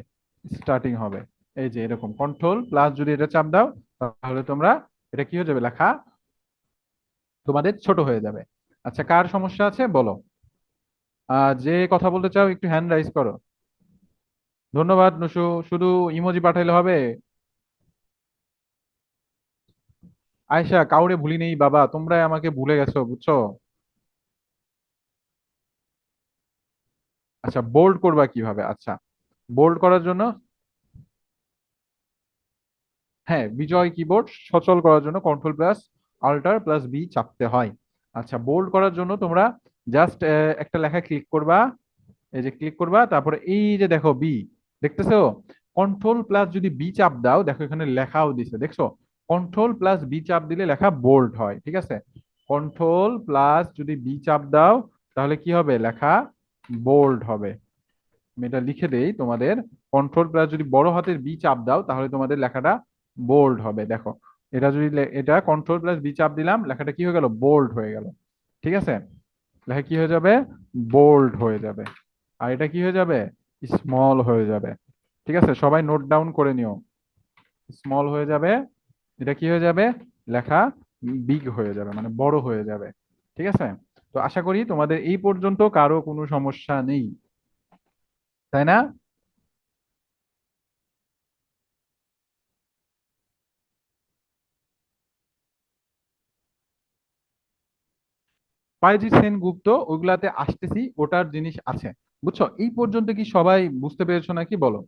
স্টার্টিং হবে। এই যে এরকম কন্ট্রোল প্লাস যদি এটা চাপ দাও, তাহলে তোমরা এটা কি হয়ে যাবে, লেখা তোমাদের ছোট হয়ে যাবে। আচ্ছা কার সমস্যা আছে বলো, যে কথা বলতে চাও একটু হ্যান্ড রাইজ করো। ধন্যবাদ নুসু, শুধু ইমোজি পাঠাইলে হবে? আয়শা কাউরে ভুলি নেই বাবা, তোমরাই আমাকে ভুলে গেছো বুঝছো। আচ্ছা বোল্ড করবা কিভাবে, আচ্ছা বোল্ড করার জন্য, হ্যাঁ বিজয় কিবোর্ড সচল করার জন্য control plus alter plus B চাপতে হয়। আচ্ছা বোল্ড করার জন্য তোমরা জাস্ট একটা লেখা ক্লিক করবা, এই যে ক্লিক করবা, তারপরে এই যে দেখো বি, দেখতেছো? কন্ট্রোল প্লাস যদি বি চাপ দাও, দেখো এখানে লেখাও দিছে, দেখছো? কন্ট্রোল প্লাস বি চাপ দিলে লেখা বোল্ড হয়, ঠিক আছে? কন্ট্রোল প্লাস যদি বি চাপ দাও তাহলে কি হবে? লেখা বোল্ড হবে। আমি এটা লিখে দেই তোমাদের। কন্ট্রোল প্লাস যদি বড় হাতের বি চাপ দাও তাহলে তোমাদের লেখাটা বোল্ড হবে। দেখো, এটা যদি এটা কন্ট্রোল প্লাস বি চাপ দিলাম, লেখাটা কি হয়ে গেল? বোল্ড হয়ে গেল। ঠিক আছে? লেখা কি হয়ে যাবে? বোল্ড হয়ে যাবে। আর এটা কি হয়ে যাবে? স্মল হয়ে যাবে। ঠিক আছে, সবাই নোট ডাউন করে নিও। স্মল হয়ে যাবে। এটা কি হয়ে যাবে? লেখা বিগ হয়ে যাবে, মানে বড় হয়ে যাবে। ঠিক আছে? তো আশা করি তোমাদের এই পর্যন্ত কারো কোনো সমস্যা নেই, তাই না? বায়েজিদ সেনগুপ্ত ওইগুলাতে আসতেছি, ওটার জিনিস আছে। বুঝছো? এই পর্যন্ত কি সবাই বুঝতে পেরেছো নাকি, বলো?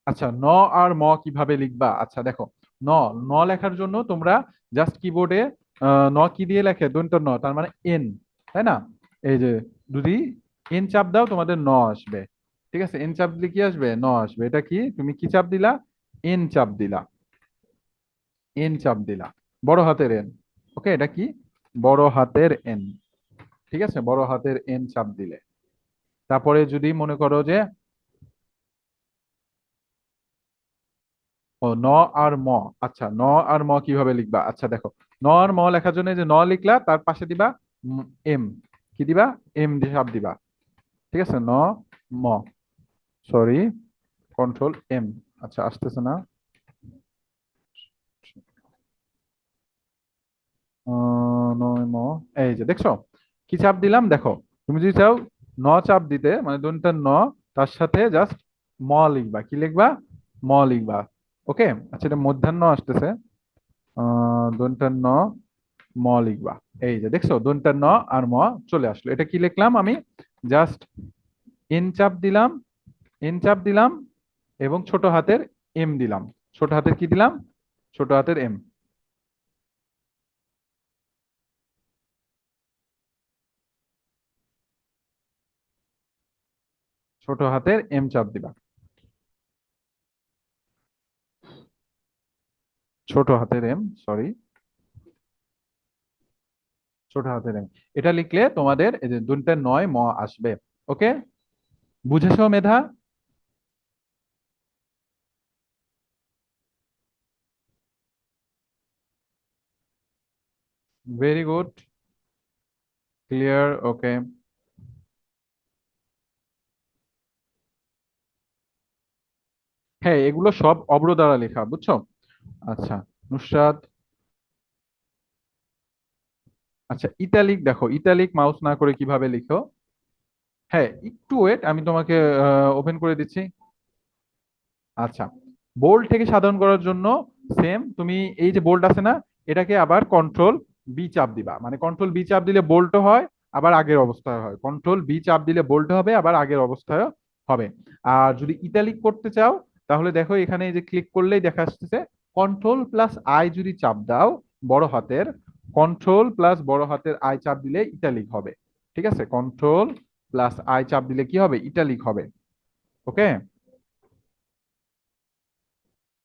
আচ্ছা, ন আর ম কিভাবে লিখবা? আচ্ছা দেখো, ন ন লেখার জন্য তোমরা জাস্ট কিবোর্ডে ন কি দিয়ে লেখে? দন্ত্য ন, তার মানে এন, তাই না? এই যে যদি এন চাপ দাও তোমাদের ন আসবে। ঠিক আছে? এন চাপ দিলে কি আসবে? ন আসবে। এটা কি তুমি কি চাপ দিলা? এন চাপ দিলা। এন চাপ দিলা, বড় হাতের এন। ওকে, এটা কি? বড় হাতের এন। ঠিক আছে, বড় হাতের এন চাপ দিলে। তারপরে যদি মনে করো যে ও ন আর ম। আচ্ছা, ন আর ম কিভাবে লিখবা? আচ্ছা দেখো, ন আর ম লেখার জন্য এই যে ন লিখলা, তার পাশে দিবা এম। কি দিবা? এম দিয়ে চাপ দিবা। ঠিক আছে? ন ম, সরি, কন্ট্রোল এম। আচ্ছা, আসতেছে না। নয় ম। এই যে দেখছো কি চাপ দিলাম? দেখো, তুমি যদি চাও ন চাপ দিতে, মানে দন্তের ন, তার সাথে জাস্ট ম লিখবা। কি লিখবা? ম লিখবা। ওকে। আচ্ছা, এটা মধ্যাহ্ন আসতেছে। দন্তের ন, ম লিখবা। এই যে দেখছো, দন্তের ন আর ম চলে আসলো। এটা কি লিখলাম আমি? জাস্ট এন চাপ দিলাম, এন চাপ দিলাম, এবং ছোট হাতের এম দিলাম। ছোট হাতের কি দিলাম? ছোট হাতের এম। ছোট হাতের এম চাপ দিবা। ছোট হাতের এম, সরি, ছোট হাতের এম। এটা লিখলে তোমাদের এই যে দন্তের নয় ম আসবে। ওকে, বুঝেছো Medha? Very good. Clear. Okay. হ্যাঁ, এগুলো সব অব্র দ্বারা লেখা, বুঝছো? আচ্ছা, নুসরাত। আচ্ছা, ইতালিক দেখো, ইতালিক মাউস না করে কিভাবে লিখো? হ্যাঁ, একটু ওয়েট, আমি তোমাকে ওপেন করে দিচ্ছি। আচ্ছা, বোল্ড থেকে সাধারণ করার জন্য সেম, তুমি এই যে বোল্ড আছে না, এটাকে আবার কন্ট্রোল বি চাপ দিবা। মানে কন্ট্রোল বি চাপ দিলে বোল্ড হয়, আবার আগের অবস্থায় হয়। কন্ট্রোল বি চাপ দিলে বোল্ড হবে, আবার আগের অবস্থায় হবে। আর যদি ইটালিক করতে চাও তাহলে দেখো এখানে এই যে ক্লিক করলেই দেখা আসতেছে, কন্ট্রোল প্লাস আই যদি চাপ দাও, বড় হাতের, কন্ট্রোল প্লাস বড় হাতের আই চাপ দিলে ইটালিক হবে। ঠিক আছে? কন্ট্রোল প্লাস আই চাপ দিলে কি হবে? ইটালিক হবে। ওকে।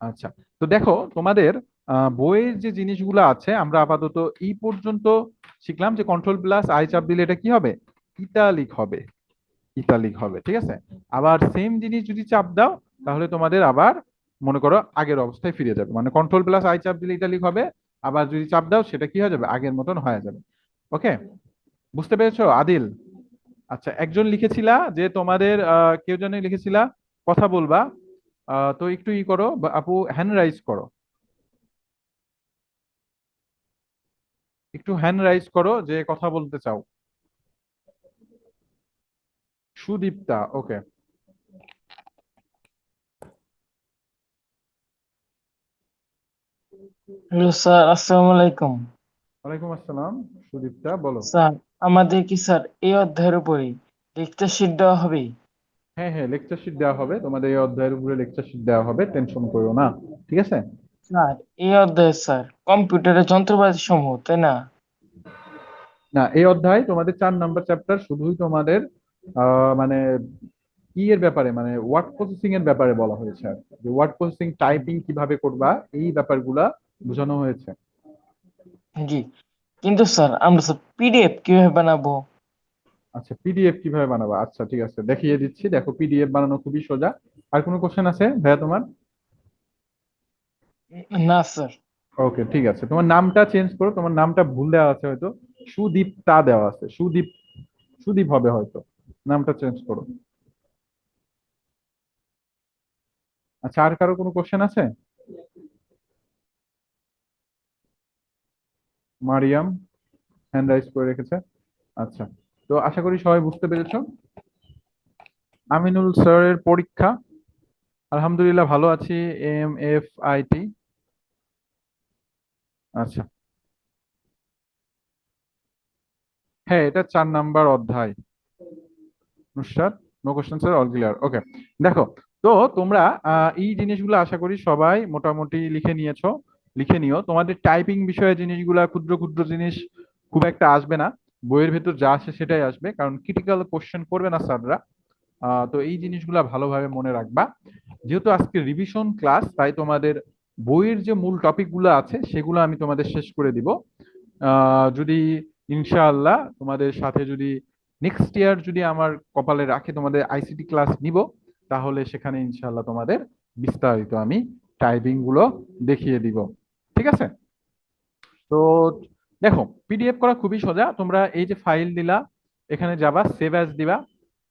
আচ্ছা, তো দেখো তোমাদের বইয়ের যে জিনিসগুলো আছে আমরা আপাতত এই পর্যন্ত শিখলাম যে কন্ট্রোল প্লাস আই চাপ দিলে এটা কি হবে? ইটালিক হবে। ইটালিক হবে। ঠিক আছে? আবার সেম জিনিস যদি চাপ দাও তাহলে তোমাদের আবার মনে করো আগের অবস্থায় ফিরে যাবে। মানে কন্ট্রোল প্লাস আই চাপ দিলে ইটালিক হবে, আবার যদি চাপ দাও সেটা কি হয়ে যাবে? আগের মতন হয়ে যাবে। ওকে, বুঝতে পেরেছো আদিল? আচ্ছা, একজন লিখেছিলা যে তোমাদের কেউ যেন লিখেছিলা কথা বলবা। তো একটু ই করো, বা আপু হ্যান্ড রাইজ করো। একটু হ্যান্ড রাইজ করো যে কথা বলতে চাও। সুদীপ্তা, ওকে। হ্যালো স্যার, আসসালামু আলাইকুম। ওয়ালাইকুম আসসালাম। সুদীপ্তা, বলো। স্যার, আমাদের কি স্যার এই অধ্যায়ের উপরে লেকচার শিট দেওয়া হবে? হ্যাঁ হ্যাঁ, লেকচার শিট দেওয়া হবে তোমাদের, এই অধ্যায়ের উপরে লেকচার শিট দেওয়া হবে, টেনশন করো না। ঠিক আছে? স্যার, এই অধ্যায়ে স্যার কম্পিউটারের যন্ত্রপাতি সমূহ, তাই না? না, এই অধ্যায় তোমাদের 4 নাম্বার চ্যাপ্টার শুধুই তোমাদের মানে কি এর ব্যাপারে, মানে ওয়ার্ড প্রসেসিং এর ব্যাপারে বলা হয়েছে আর কি। যে ওয়ার্ড প্রসেসিং টাইপিং কিভাবে করবা এই ব্যাপারগুলা বোঝানো হয়েছে। জি, কিন্তু স্যার আমরা স্যার পিডিএফ কিভাবে বানাবো? আচ্ছা, পিডিএফ কিভাবে বানাবা, আচ্ছা ঠিক আছে, দেখিয়ে দিচ্ছি। দেখো, পিডিএফ বানানো খুবই সোজা। আর কোনো কোশ্চেন আছে ভাইয়া তোমার? না স্যার। ওকে, ঠিক আছে, তোমার নামটা চেঞ্জ করো, তোমার নামটা ভুল দেওয়া আছে হয়তো। সুদীপ্তা দেওয়া আছে, সুদীপ, সুদীপ হবে হয়তো। নামটা চেঞ্জ করো। আচ্ছা, আর কারো কোনো কোশ্চেন আছে? মারিয়াম হ্যান্ড রাইজ করে রেখেছে। আচ্ছা, তো আশা করি সবাই বুঝতে পেরেছো। আমিনুল স্যারের পরীক্ষা, আলহামদুলিল্লাহ ভালো আছি। MFIT। আচ্ছা, হ্যাঁ, এটা 4 নাম্বার অধ্যায়। Nusrat, no question sir, all clear, okay. দেখো, তো তোমরা এই জিনিসগুলো আশা করি সবাই মোটামুটি লিখে নিয়েছো। লিখে নিও, তোমাদের টাইপিং বিষয়ে জিনিসগুলা, ক্ষুদ্র ক্ষুদ্র জিনিস খুব একটা আসবে না। বইয়ের ভেতর যা আসে সেটাই আসবে, কারণ ক্রিটিক্যাল কোশ্চেন করবে না স্যাররা। তো এই জিনিসগুলা ভালোভাবে মনে রাখবা। যেহেতু আজকে রিভিশন ক্লাস, তাই তোমাদের বইয়ের যে মূল টপিকগুলো আছে সেগুলো আমি তোমাদের শেষ করে দিব। যদি ইনশাআল্লাহ তোমাদের সাথে যদি নেক্সট ইয়ার যদি আমার কপালে রাখে তোমাদের ICT ক্লাস নিব, তাহলে সেখানে ইনশাআল্লাহ তোমাদের বিস্তারিত আমি টাইপিং গুলো দেখিয়ে দিব। ঠিক আছে? তো দেখো, পিডিএফ করা খুবই সোজা। তোমরা এই যে ফাইল দিলা, এখানে যাবা, সেভ অ্যাজ দিবা।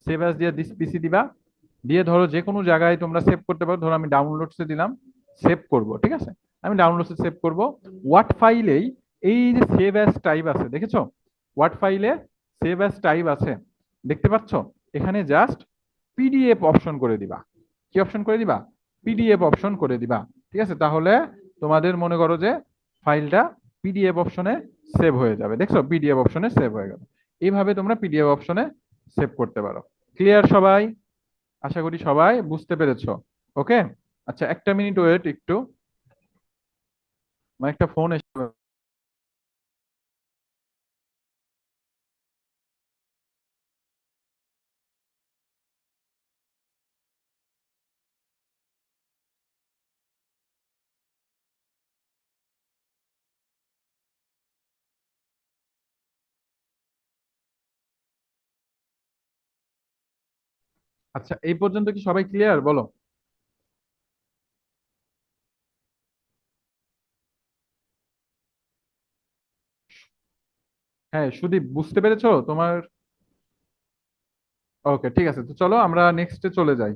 সেভ অ্যাজ দিয়ে দিস পিসি দিবা। দিয়ে ধরো যে কোনো জায়গায় তোমরা সেভ করতে পারো। ধরো আমি ডাউনলোডসে দিলাম, সেভ করব, ঠিক আছে? আমি ডাউনলোডসে সেভ করব। ওয়ার্ড ফাইলেই এই যে সেভ অ্যাজ টাইপ আছে, দেখেছো? ওয়ার্ড ফাইলে সেভ অ্যাজ টাইপ আছে, দেখতে পাচ্ছ? এখানে জাস্ট পিডিএফ অপশন করে দিবা। কি অপশন করে দিবা? পিডিএফ অপশন করে দিবা। ঠিক আছে, তাহলে তোমাদের মনে করো যে ফাইলটা পিডিএফ অপশনে সেভ হয়ে যাবে। দেখছো, পিডিএফ অপশনে সেভ হয়ে গেল। এইভাবে তোমরা পিডিএফ অপশনে সেভ করতে পারো। ক্লিয়ার সবাই? আশা করি সবাই বুঝতে পেরেছো। ওকে। আচ্ছা, একটা মিনিট ওয়েট একটু, আমার একটা ফোন এসে। আচ্ছা, এই পর্যন্ত কি সবাই ক্লিয়ার বলো? হ্যাঁ, সুদীপ, বুঝতে পেরেছো তোমার? ওকে, ঠিক আছে, তো চলো আমরা নেক্সটে চলে যাই।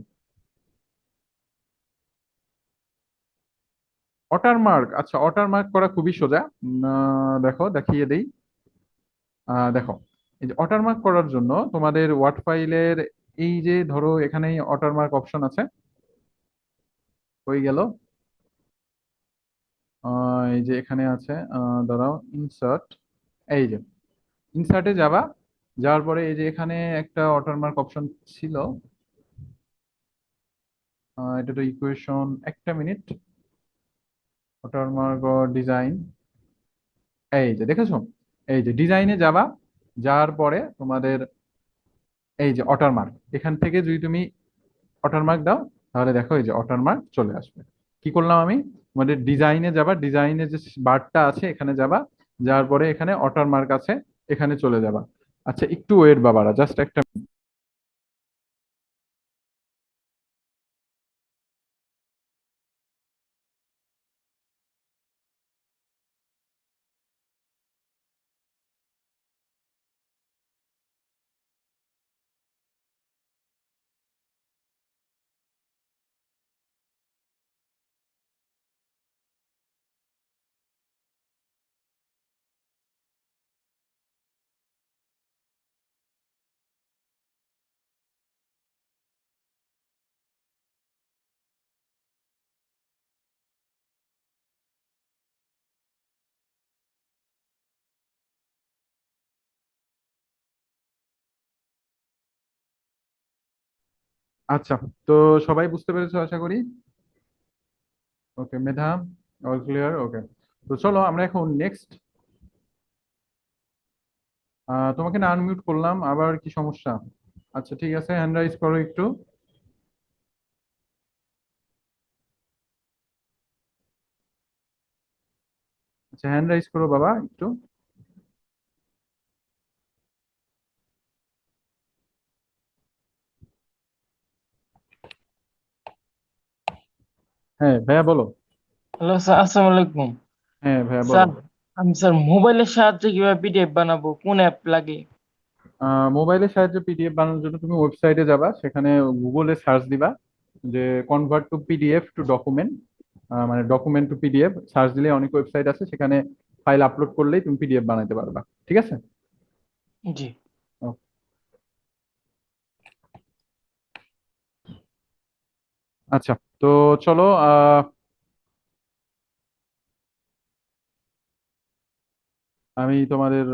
ওয়াটারমার্ক, আচ্ছা, ওয়াটারমার্ক করা খুবই সোজা। দেখো, দেখিয়ে দেই। দেখো, এই যে ওয়াটারমার্ক করার জন্য তোমাদের ওয়ার্ড ফাইলের এই যে ধরো এখানেই ওয়াটারমার্ক অপশন আছে। হয়ে গেল। এই যে এখানে আছে, দাঁড়াও, ইনসার্ট। এই যে ইনসার্টে যাবা। যাওয়ার পরে এই যে এখানে একটা ওয়াটারমার্ক অপশন ছিল। এটা তো ইকুয়েশন, একটা মিনিট। ওয়াটারমার্ক ডিজাইন, এই যে দেখেছো? এই যে ডিজাইনে যাবা। যাওয়ার পরে তোমাদের এই যে ওয়াটারমার্ক, এখান থেকে যদি তুমি ওয়াটারমার্ক দাও, তাহলে দেখো এই যে ওয়াটারমার্ক চলে আসবে। কি করলাম আমি? তোমাদের ডিজাইনে যাবা, ডিজাইনে যে বারটা আছে এখানে যাবা। যাওয়ার পরে এখানে ওয়াটারমার্ক আছে, এখানে চলে যাবা। আচ্ছা, একটু ওয়েট বাবারা, জাস্ট একটা। আচ্ছা, তো সবাই বুঝতে পেরেছো আশা করি। ওকে মেধা, অল ক্লিয়ার, ওকে। তো চলো আমরা এখন নেক্সট তোমাকে না আনমিউট করলাম, আবার কি সমস্যা? আচ্ছা ঠিক আছে, হ্যান্ড রাইজ করো একটু। আচ্ছা হ্যান্ড রাইজ করো বাবা একটু। হ্যাঁ ভাইয়া বলো। হ্যালো স্যার, আসসালামু আলাইকুম। হ্যাঁ ভাইয়া বলো। স্যার, আমি স্যার মোবাইলের সাহায্যে কিভাবে পিডিএফ বানাবো, কোন অ্যাপ লাগে? মোবাইলের সাহায্যে পিডিএফ বানানোর জন্য তুমি ওয়েবসাইটে যাবা, সেখানে গুগলে সার্চ দিবা যে convert to PDF two document, মানে ডকুমেন্ট টু পিডিএফ সার্চ দিলে অনেক ওয়েবসাইট আছে, সেখানে ফাইল আপলোড করলেই তুমি পিডিএফ বানাতে পারবা। ঠিক আছে। জি। ও, আচ্ছা। তো চলো, আমি তোমাদের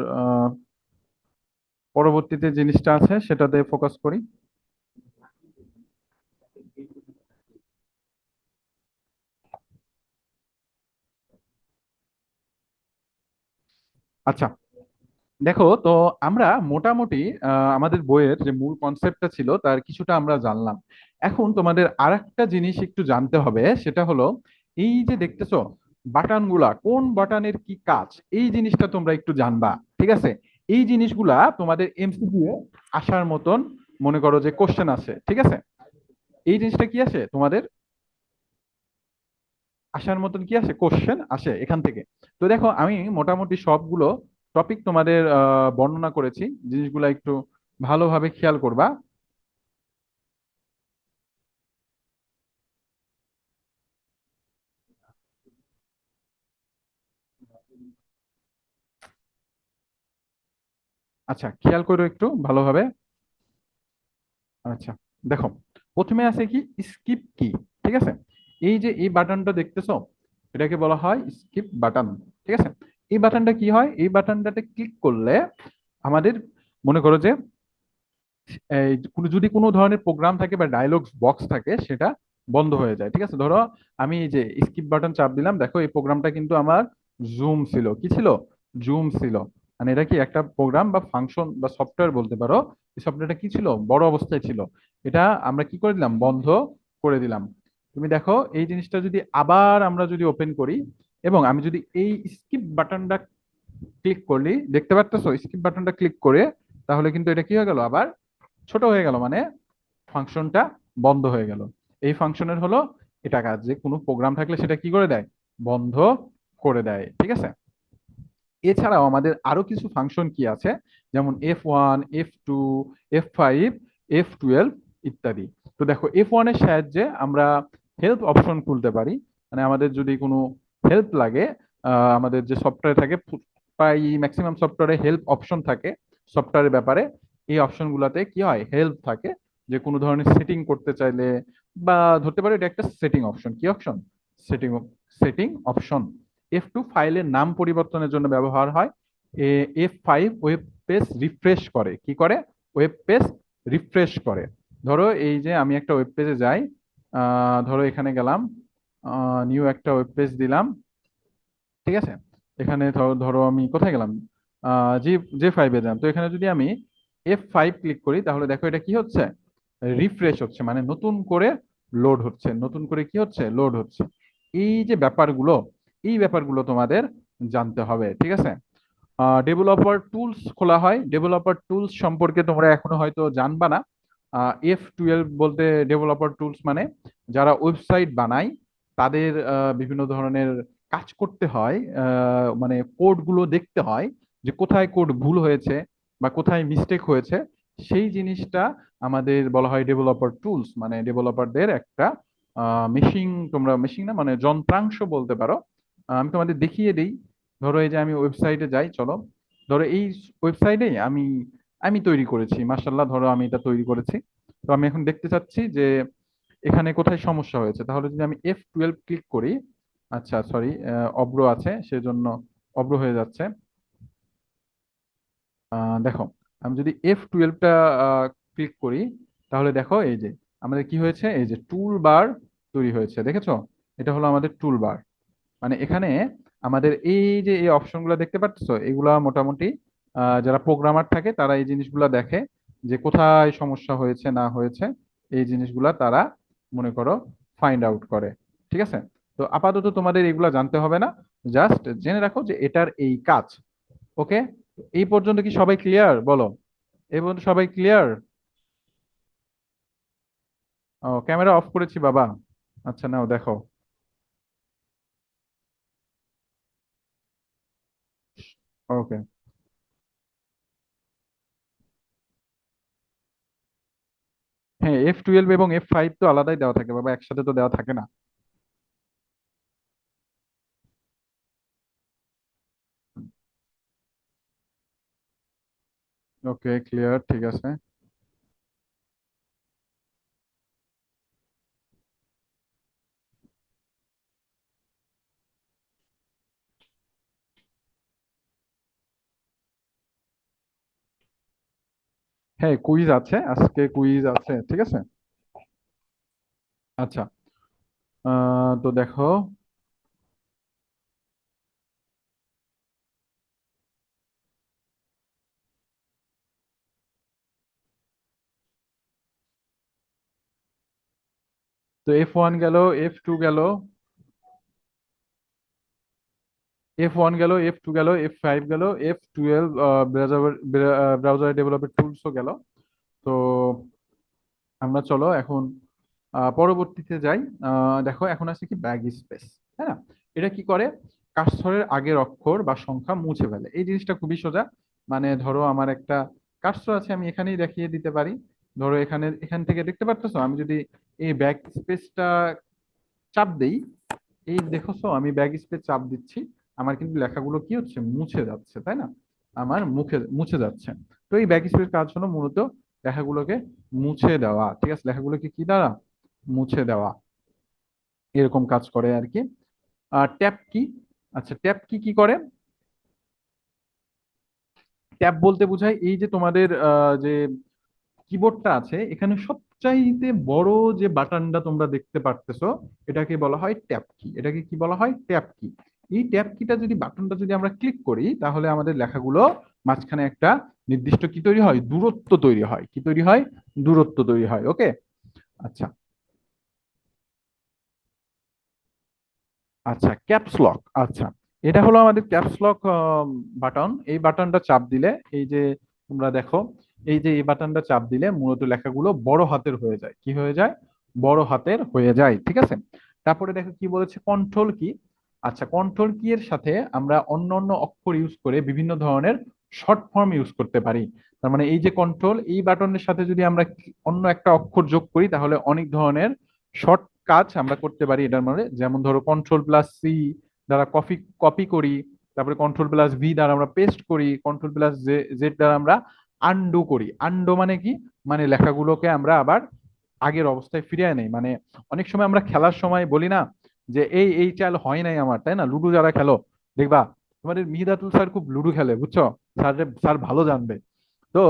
পরবর্তীতে জিনিসটা আছে সেটাতে ফোকাস করি। আচ্ছা দেখো তো, আমরা মোটামুটি আমাদের বইয়ের যে মূল কনসেপ্টটা ছিল তার কিছুটা আমরা জানলাম। এখন তোমাদের আরেকটা জিনিস একটু জানতে হবে, সেটা হলো এই যে দেখতেছো বাটনগুলা, কোন বাটনের কি কাজ, এই জিনিসটা তোমরা একটু জানবা। ঠিক আছে। এই জিনিসগুলা তোমাদের এমসিকিউ এ আসার মতন, মনে করো যে কোশ্চেন আছে। ঠিক আছে। এই জিনিসটা কি আসে তোমাদের আসার মতন, কি আসে কোশ্চেন আসে এখান থেকে। তো দেখো আমি মোটামুটি সবগুলো টপিক তোমাদের বর্ণনা করেছি, জিনিসগুলো একটু ভালোভাবে খেয়াল করবা। আচ্ছা খেয়াল করো একটু ভালোভাবে। আচ্ছা দেখো, প্রথমে আছে কি স্কিপ কি। ঠিক আছে। এই যে এই বাটনটা দেখতেছো, এটাকে বলা হয় স্কিপ বাটন। ঠিক আছে। এই বাটনটা কি হয়, এই বাটনটাতে ক্লিক করলে আমাদের, মনে করো যে এই যদি কোনো ধরনের প্রোগ্রাম থাকে বা ডায়লগস বক্স থাকে, সেটা বন্ধ হয়ে যায়। ঠিক আছে। ধরো আমি এই যে স্কিপ বাটন চাপ দিলাম, দেখো এই প্রোগ্রামটা কিন্তু আমার জুম ছিল, কি ছিল, জুম ছিল। মানে এটা কি একটা প্রোগ্রাম বা ফাংশন বা সফটওয়্যার বলতে পারো। এই সফটওয়্যারটা কি ছিল, বড় অবস্থায় ছিল। এটা আমরা কি করে দিলাম, বন্ধ করে দিলাম। তুমি দেখো এই জিনিসটা যদি আবার আমরা যদি ওপেন করি, এবং আমি যদি এই স্কিপ বাটনটা ক্লিক করি, দেখতে পারতেছো স্কিপ বাটনটা ক্লিক করে, তাহলে কিন্তু এটা কি হয়ে গেল, আবার ছোট হয়ে গেল, মানে ফাংশনটা বন্ধ হয়ে গেল। এই ফাংশনের হলো এটা কাজ, যে কোনো প্রোগ্রাম থাকলে সেটা কি করে দেয়, বন্ধ করে দেয়। ঠিক আছে। এছাড়াও আমাদের আরো কিছু ফাংশন কি আছে, যেমন F1, F2, F5, F12 ইত্যাদি। তো দেখো F1 এর সাহায্যে আমরা হেল্প অপশন খুলতে পারি। মানে আমাদের যদি কোনো হেল্প লাগে, আমাদের যে সফটওয়্যার থাকে, প্রায় ম্যাক্সিমাম সফটওয়্যারে হেল্প অপশন থাকে সফটওয়্যারের ব্যাপারে। এই অপশন গুলাতে কি হয়, হেল্প থাকে। যে কোনো ধরনের সেটিং করতে চাইলে, বা ধরতে পারো এটা একটা সেটিং অপশন, কি option, setting, setting option. F2 ফাইলের নাম পরিবর্তনের জন্য ব্যবহার হয়। F5 ওয়েব পেজ রিফ্রেশ করে, কি করে, ওয়েব পেজ রিফ্রেশ করে। ধরো এই যে আমি একটা ওয়েব পেজে যাই, ধরো এখানে গেলাম, নিউ একটা ওয়েব পেজ দিলাম। ঠিক আছে। এখানে ধরো ধরো আমি কোথায় গেলাম, জি, J5 এ যান। তো এখানে যদি আমি F5 ক্লিক করি, তাহলে দেখো এটা কি হচ্ছে, রিফ্রেশ হচ্ছে, মানে নতুন করে লোড হচ্ছে, নতুন করে কি হচ্ছে, লোড হচ্ছে। এই যে ব্যাপারগুলো, এই ব্যাপারগুলো তোমাদের জানতে হবে। ঠিক আছে। ডেভেলপার টুলস খোলা হয়, ডেভেলপার টুলস সম্পর্কে তোমরা এখনো হয়তো জানবা না। F12 বলতে ডেভেলপার টুলস মানে যারা ওয়েবসাইট বানায়, তাদের বিভিন্ন ধরনের কাজ করতে হয়, মানে কোড গুলো দেখতে হয় যে কোথায় কোড ভুল হয়েছে বা কোথায় মিস্টেক হয়েছে। সেই জিনিসটা আমাদের বলা হয় ডেভেলপার টুলস, মানে ডেভেলপারদের একটা মেশিন, তোমরা মেশিন না মানে যন্ত্রাংশ বলতে পারো। আমি তোমাদের দেখিয়ে দিই। ধরো এই যে আমি ওয়েবসাইটে যাই, চলো। ধরো এই ওয়েবসাইটে আমি আমি তৈরি করেছি, মার্শাল্লাহ, ধরো আমি এটা তৈরি করেছি। তো আমি এখন দেখতে চাচ্ছি যে এখানে কোথায় সমস্যা হয়েছে। তাহলে যদি আমি F12 ক্লিক করি, আচ্ছা সরি, অব্র আছে সেজন্য অব্র হয়ে যাচ্ছে। দেখো আমি যদি F12টা ক্লিক করি, তাহলে দেখো এই যে আমাদের কি হয়েছে, এই যে টুল বার তৈরি হয়েছে, দেখেছো। এটা হলো আমাদের টুল বার। মানে এখানে আমাদের এই যে এই অপশনগুলো দেখতে পাচ্ছ, এগুলা মোটামুটি যারা প্রোগ্রামার থাকে তারা এই জিনিসগুলো দেখে যে কোথায় সমস্যা হয়েছে না হয়েছে, এই জিনিসগুলা তারা মনে করো ফাইন্ড আউট করে। ঠিক আছে, তো আপাতত তোমাদের এগুলা জানতে হবে না, জাস্ট জেনে রাখো যে এটার এই কাজ। ওকে, এই পর্যন্ত কি সবাই ক্লিয়ার বলো? এই পর্যন্ত সবাই ক্লিয়ার? ও, ক্যামেরা অফ করেছি বাবা। আচ্ছা, নাও দেখো। ওকে। হ্যাঁ, F12 এবং F5 তো আলাদাই দেওয়া থাকে বাবা, একসাথে তো দেওয়া থাকে না। ওকে, ক্লিয়ার, ঠিক আছে। হ্যাঁ, কুইজ আছে, আজকে কুইজ আছে, ঠিক আছে। আচ্ছা, তো দেখো। তো F1 গেল, F2 গেল, F1 গেল, F2 গেল, F5 গেল, F12 ব্রাউজার ডেভেলপের টুলসও গেল। তো আমরা চলো এখন পরবর্তীতে যাই। দেখো এখন আছে কি ব্যাগ স্পেস, তাই না? এটা কি করে? কার্সরের আগের অক্ষর বা সংখ্যা মুছে ফেলে। এই জিনিসটা খুবই সোজা। মানে ধরো আমার একটা কার্সর আছে, আমি এখানেই দেখিয়ে দিতে পারি। ধরো এখান থেকে দেখতে পারতেছো, আমি যদি এই ব্যাক স্পেসটা চাপ দেই, এই দেখোছো আমি ব্যাক স্পেস চাপ দিচ্ছি, আমার কিন্তু লেখাগুলো কি হচ্ছে, মুছে যাচ্ছে, তাই না? আমার মুখে মুছে যাচ্ছে। তো এই ব্যাক স্পেস কাজ হলো মূলত লেখাগুলোকে মুছে দেওয়া, ঠিক আছে, লেখাগুলোকে কি দ্বারা মুছে দেওয়া, এরকম কাজ করে আর কি। আর ট্যাব কি? আচ্ছা, ট্যাব কি কি করে? ট্যাব বলতে বোঝায় এই যে তোমাদের যে কিবোর্ডটা আছে, এখানে সবচাইতে বড় যে বাটনটা তোমরা দেখতে পারতেছো, এটাকে বলা হয় ট্যাব কি। এটাকে কি বলা হয়? ট্যাব কি। এই ট্যাব কিটা যদি, বাটনটা যদি আমরা ক্লিক করি, তাহলে আমাদের লেখাগুলো মাঝখানে একটা নির্দিষ্ট কি তৈরি হয়, দূরত্ব তৈরি হয়। কি তৈরি হয়? দূরত্ব তৈরি হয়। ওকে। আচ্ছা। আচ্ছা, ক্যাপস লক। আচ্ছা, এটা হলো আমাদের ক্যাপস লক বাটন। এই বাটনটা চাপ দিলে, এই যে তোমরা দেখো, এই যে এই বাটনটা চাপ দিলে মূলত লেখাগুলো বড় হাতের হয়ে যায়। কি হয়ে যায়? বড় হাতের হয়ে যায়, ঠিক আছে। তারপরে দেখো কি বলেছে, কন্ট্রোল কি। আচ্ছা, কন্ট্রোল কি এর সাথে আমরা অন্য অন্য অক্ষর ইউজ করে বিভিন্ন ধরনের শর্ট ফর্ম ইউজ করতে পারি। তার মানে এই যে কন্ট্রোল, এই বাটনের সাথে যদি আমরা অন্য একটা অক্ষর যোগ করি, তাহলে অনেক ধরনের শর্ট কাজ আমরা করতে পারি এটার মানে। যেমন ধরো কন্ট্রোল প্লাস সি দ্বারা কপি কপি করি, তারপরে কন্ট্রোল প্লাস ভি দ্বারা আমরা পেস্ট করি, কন্ট্রোল প্লাস জেড দ্বারা আমরা আনডু করি। আনডু মানে কি? মানে লেখাগুলোকে আমরা আবার আগের অবস্থায় ফিরিয়ে নেই। মানে অনেক সময় আমরা খেলার সময় বলি না যে এই এই চাল হয় নাই আমার, তাই না? লুডো যারা খেলো দেখবা, তোমাদের মিহিদাতুল স্যার খুব লুডো খেলে, বুঝছো? স্যার স্যার ভালো জানবে। তো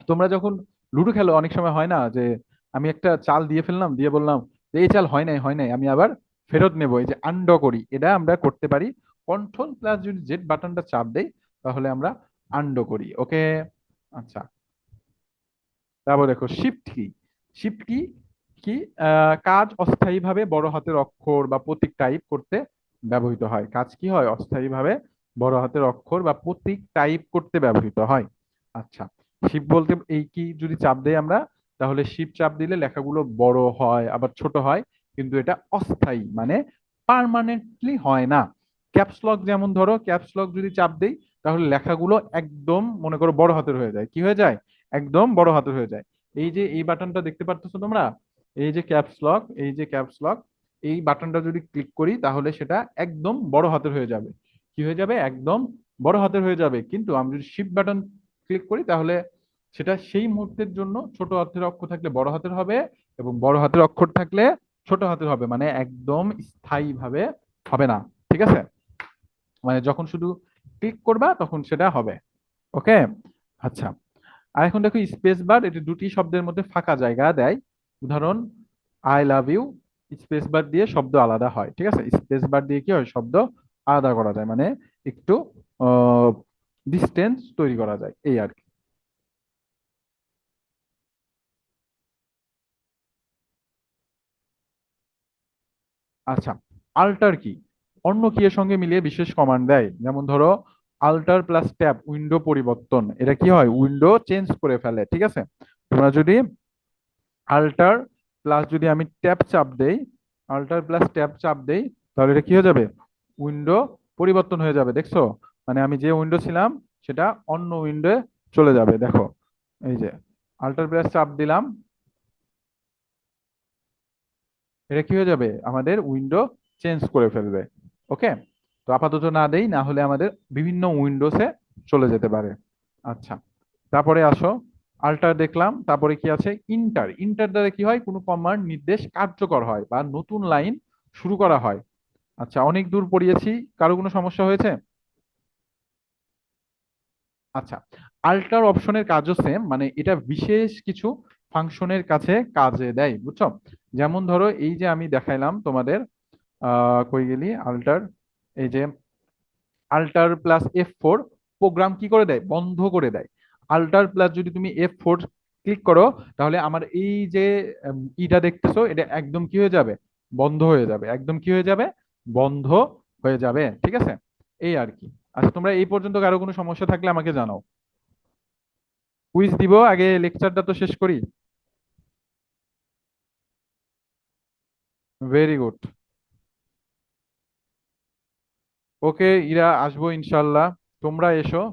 তোমরা যখন লুডো খেলো, অনেক সময় হয় না যে আমি একটা চাল দিয়ে ফেললাম, দিয়ে বললাম যে এই চাল হয় নাই, হয় নাই, আমি আবার ফেরত নেবো, এই যে আনডো করি, এটা আমরা করতে পারি। কন্ট্রোল প্লাস যদি জেড বাটনটা চাপ দেই, তাহলে আমরা আনডো করি। ওকে। আচ্ছা, তারপর দেখো শিফট কি। শিফট কি কি কাজ অস্থায়ীভাবে বড় হাতের অক্ষর বা প্রতীক টাইপ করতে ব্যবহৃত হয়। কাজ কি হয়? অস্থায়ীভাবে বড় হাতের অক্ষর বা প্রতীক টাইপ করতে ব্যবহৃত হয়। আচ্ছা, শিফট বলতে এই কি যদি চাপ দেই আমরা, তাহলে শিফট চাপ দিলে লেখাগুলো বড় হয় আবার ছোট হয়, কিন্তু এটা অস্থায়ী, মানে পার্মানেন্টলি হয় না। ক্যাপস লক, যেমন ধরো ক্যাপস লক যদি চাপ দেই, তাহলে লেখাগুলো একদম মনে করো বড় হাতের হয়ে যায়। কি হয়ে যায়? একদম বড় হাতের হয়ে যায়। এই যে এই বাটনটা দেখতে পারতেছো তোমরা, এই যে ক্যাপস লক, এই যে ক্যাপস লক, এই বাটনটা যদি ক্লিক করি, তাহলে সেটা একদম বড় হাতের হয়ে যাবে। কি হয়ে যাবে? একদম বড় হাতের হয়ে যাবে। কিন্তু আমি যদি শিফট বাটন ক্লিক করি, তাহলে সেটা সেই মুহূর্তের জন্য ছোট হাতের অক্ষর থাকলে বড় হাতের হবে, এবং বড় হাতের অক্ষর থাকলে ছোট হাতের হবে, মানে একদম স্থায়ী ভাবে হবে না। ঠিক আছে, মানে যখন শুধু ক্লিক করবা তখন সেটা হবে। ওকে। আচ্ছা, আর এখন দেখো স্পেস বার, এটি দুটি শব্দের মধ্যে ফাঁকা জায়গা দেয়। উদাহরণ, I love you, space bar দিয়ে শব্দ আলাদা হয়। ঠিক আছে, স্পেস বার দিয়ে কি হয়? শব্দ আলাদা করা যায়, মানে একটু আহ, ডিস্টেন্স তৈরি করা যায়, এই আর কি। আচ্ছা, আল্টার কি অন্য কি এর সঙ্গে মিলিয়ে বিশেষ কমান্ড দেয়, যেমন ধরো আল্টার প্লাস ট্যাব উইন্ডো পরিবর্তন, এটা কি হয় উইন্ডো চেঞ্জ করে ফেলে, ঠিক আছে। তোমরা যদি আল্টার প্লাস যদি আমি ট্যাব চাপ দেই, আল্টার প্লাস ট্যাব চাপ দেই, তাহলে এটা কি হয়ে যাবে উইন্ডো পরিবর্তন হয়ে যাবে, দেখছো? মানে আমি যে উইন্ডো ছিলাম সেটা অন্য উইন্ডোে চলে যাবে, দেখো এই যে আল্টার প্লাস চাপ দিলাম, এটা কি হয়ে যাবে আমাদের উইন্ডো চেঞ্জ করে ফেলবে। ওকে, তো আপাতত না দেই, না হলে আমাদের বিভিন্ন উইন্ডোসে চলে যেতে পারে। আচ্ছা, তারপরে আসো, আল্টার দেখলাম, তারপরে কি আছে ইন্টার। ইন্টার দ্বারা কি হয় কোনো কমান্ড নির্দেশ কার্যকর হয় বা নতুন লাইন শুরু করা হয়। আচ্ছা, অনেক দূর পড়িয়েছি, কারো কোনো সমস্যা হয়েছে? আচ্ছা, আল্টার অপশনের কাজও সেম, মানে এটা বিশেষ কিছু ফাংশনের কাছে কাজে দেয়, বুঝছো? যেমন ধরো এই যে আমি দেখাইলাম তোমাদের, কই গেলি আল্টার, এই যে আল্টার প্লাস F4 প্রোগ্রাম কি করে দেয় বন্ধ করে দেয়। আল্টার প্লাস যদি তুমি F4 ক্লিক করো, তাহলে আমার এই যে ইটা দেখতেছো এটা একদম কি হয়ে যাবে বন্ধ হয়ে যাবে, একদম কি হয়ে যাবে বন্ধ হয়ে যাবে, ঠিক আছে। এই আর কি। আচ্ছা, তোমরা এই পর্যন্ত কারো কোনো সমস্যা থাকলে আমাকে জানাও। কুইজ দিব, আগে লেকচারটা তো শেষ করি। Very good. ওকে ইরা, আসবো ইনশাল্লাহ, তোমরা এসো।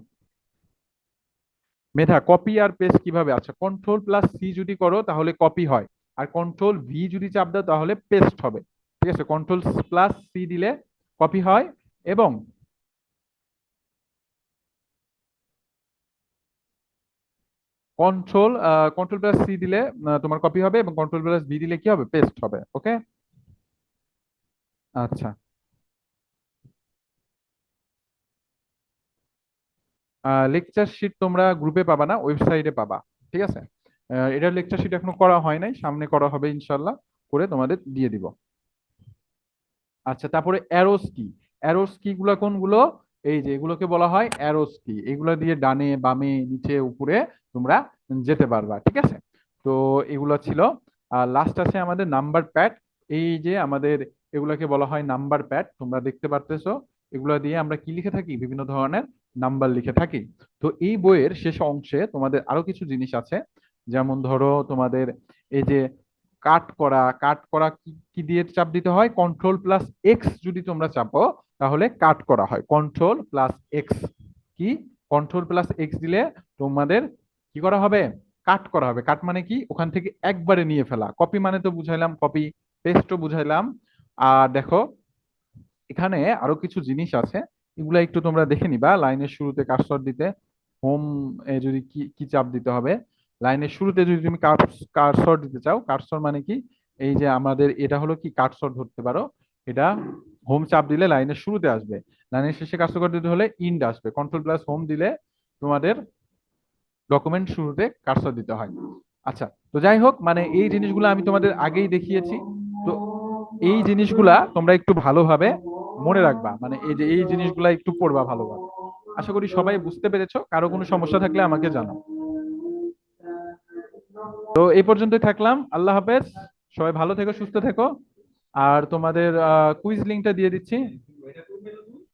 মেধা, কপি আর পেস্ট কিভাবে? আচ্ছা, কন্ট্রোল প্লাস সি যদি করো তাহলে কপি হয়, আর কন্ট্রোল ভি যদি চাপ দাও তাহলে পেস্ট হবে, ঠিক আছে। কন্ট্রোল প্লাস সি দিলে কপি হয়, এবং কন্ট্রোল কন্ট্রোল প্লাস সি দিলে তোমার কপি হবে, এবং কন্ট্রোল প্লাস ভি দিলে কি হবে পেস্ট হবে। ওকে, আচ্ছা। লেকচার শিট তোমরা গ্রুপে পাবা না, ওয়েবসাইটে পাবা, ঠিক আছে। এটার লেকচার শিট এখনো করা হয় নাই, সামনে করা হবে ইনশাল্লাহ, করে তোমাদের দিয়ে দিব। আচ্ছা, তারপরে অ্যারোস কি? অ্যারোস কি গুলা কোনগুলো? এই যে এগুলোকে বলা হয় অ্যারোস কি, এগুলো দিয়ে ডানে বামে নিচে উপরে তোমরা যেতে পারবা, ঠিক আছে। তো এগুলো ছিল। আর লাস্ট আছে আমাদের নাম্বার প্যাড। এই যে আমাদের এগুলোকে বলা হয় নাম্বার প্যাড, তোমরা দেখতে পারতেছো, এগুলো দিয়ে আমরা কি লিখে থাকি বিভিন্ন ধরনের নাম্বার লিখে থাকি। তো এই বইয়ের শেষ অংশে তোমাদের আরো কিছু জিনিস আছে, যেমন ধরো তোমাদের এই যে কাট করা কি কি দিয়ে চাপ দিতে হয়, কন্ট্রোল প্লাস এক্স যদি তোমরা চাপো তাহলে কাট করা হয়, কন্ট্রোল প্লাস এক্স। কি? কন্ট্রোল প্লাস এক্স দিলে তোমাদের কি করা হবে কাট করা হবে। কাট মানে কি ওখান থেকে একবারে নিয়ে ফেলা, কপি মানে তো বুঝাইলাম, কপি পেস্টও বুঝাইলাম। আর দেখো এখানে আরো কিছু জিনিস আছে, এগুলা একটু তোমরা দেখে নিবা। লাইনের শুরুতে কার্সর দিতে হোম, যদি কি কি চাপ দিতে হবে, লাইনের শুরুতে যদি তুমি কার্সর দিতে চাও, কার্সর মানে কি এই যে আমাদের এটা হলো কি কার্সর ধরতে পারো, এটা হোম চাপ দিলে লাইনের শুরুতে আসবে, লাইনের শেষে কার্সর দিতে হলে ইন্ড আসবে, কন্ট্রোল প্লাস হোম দিলে তোমাদের ডকুমেন্ট শুরুতে কার্সর দিতে হয়। আচ্ছা, তো যাই হোক, মানে এই জিনিসগুলো আমি তোমাদের আগেই দেখিয়েছি। তো এই জিনিসগুলা তোমরা একটু ভালোভাবে মনে রাখবা, মানে এই যে এই জিনিসগুলা একটু পড়বা ভালোভাবে। আশা করি সবাই বুঝতে পেরেছো, কারো কোনো সমস্যা থাকলে আমাকে জানাও। তো এই পর্যন্তই থাকলাম, আল্লাহ হাফেজ, সবাই ভালো থেকো সুস্থ থেকো। আর তোমাদের কুইজ লিঙ্কটা দিয়ে দিচ্ছি।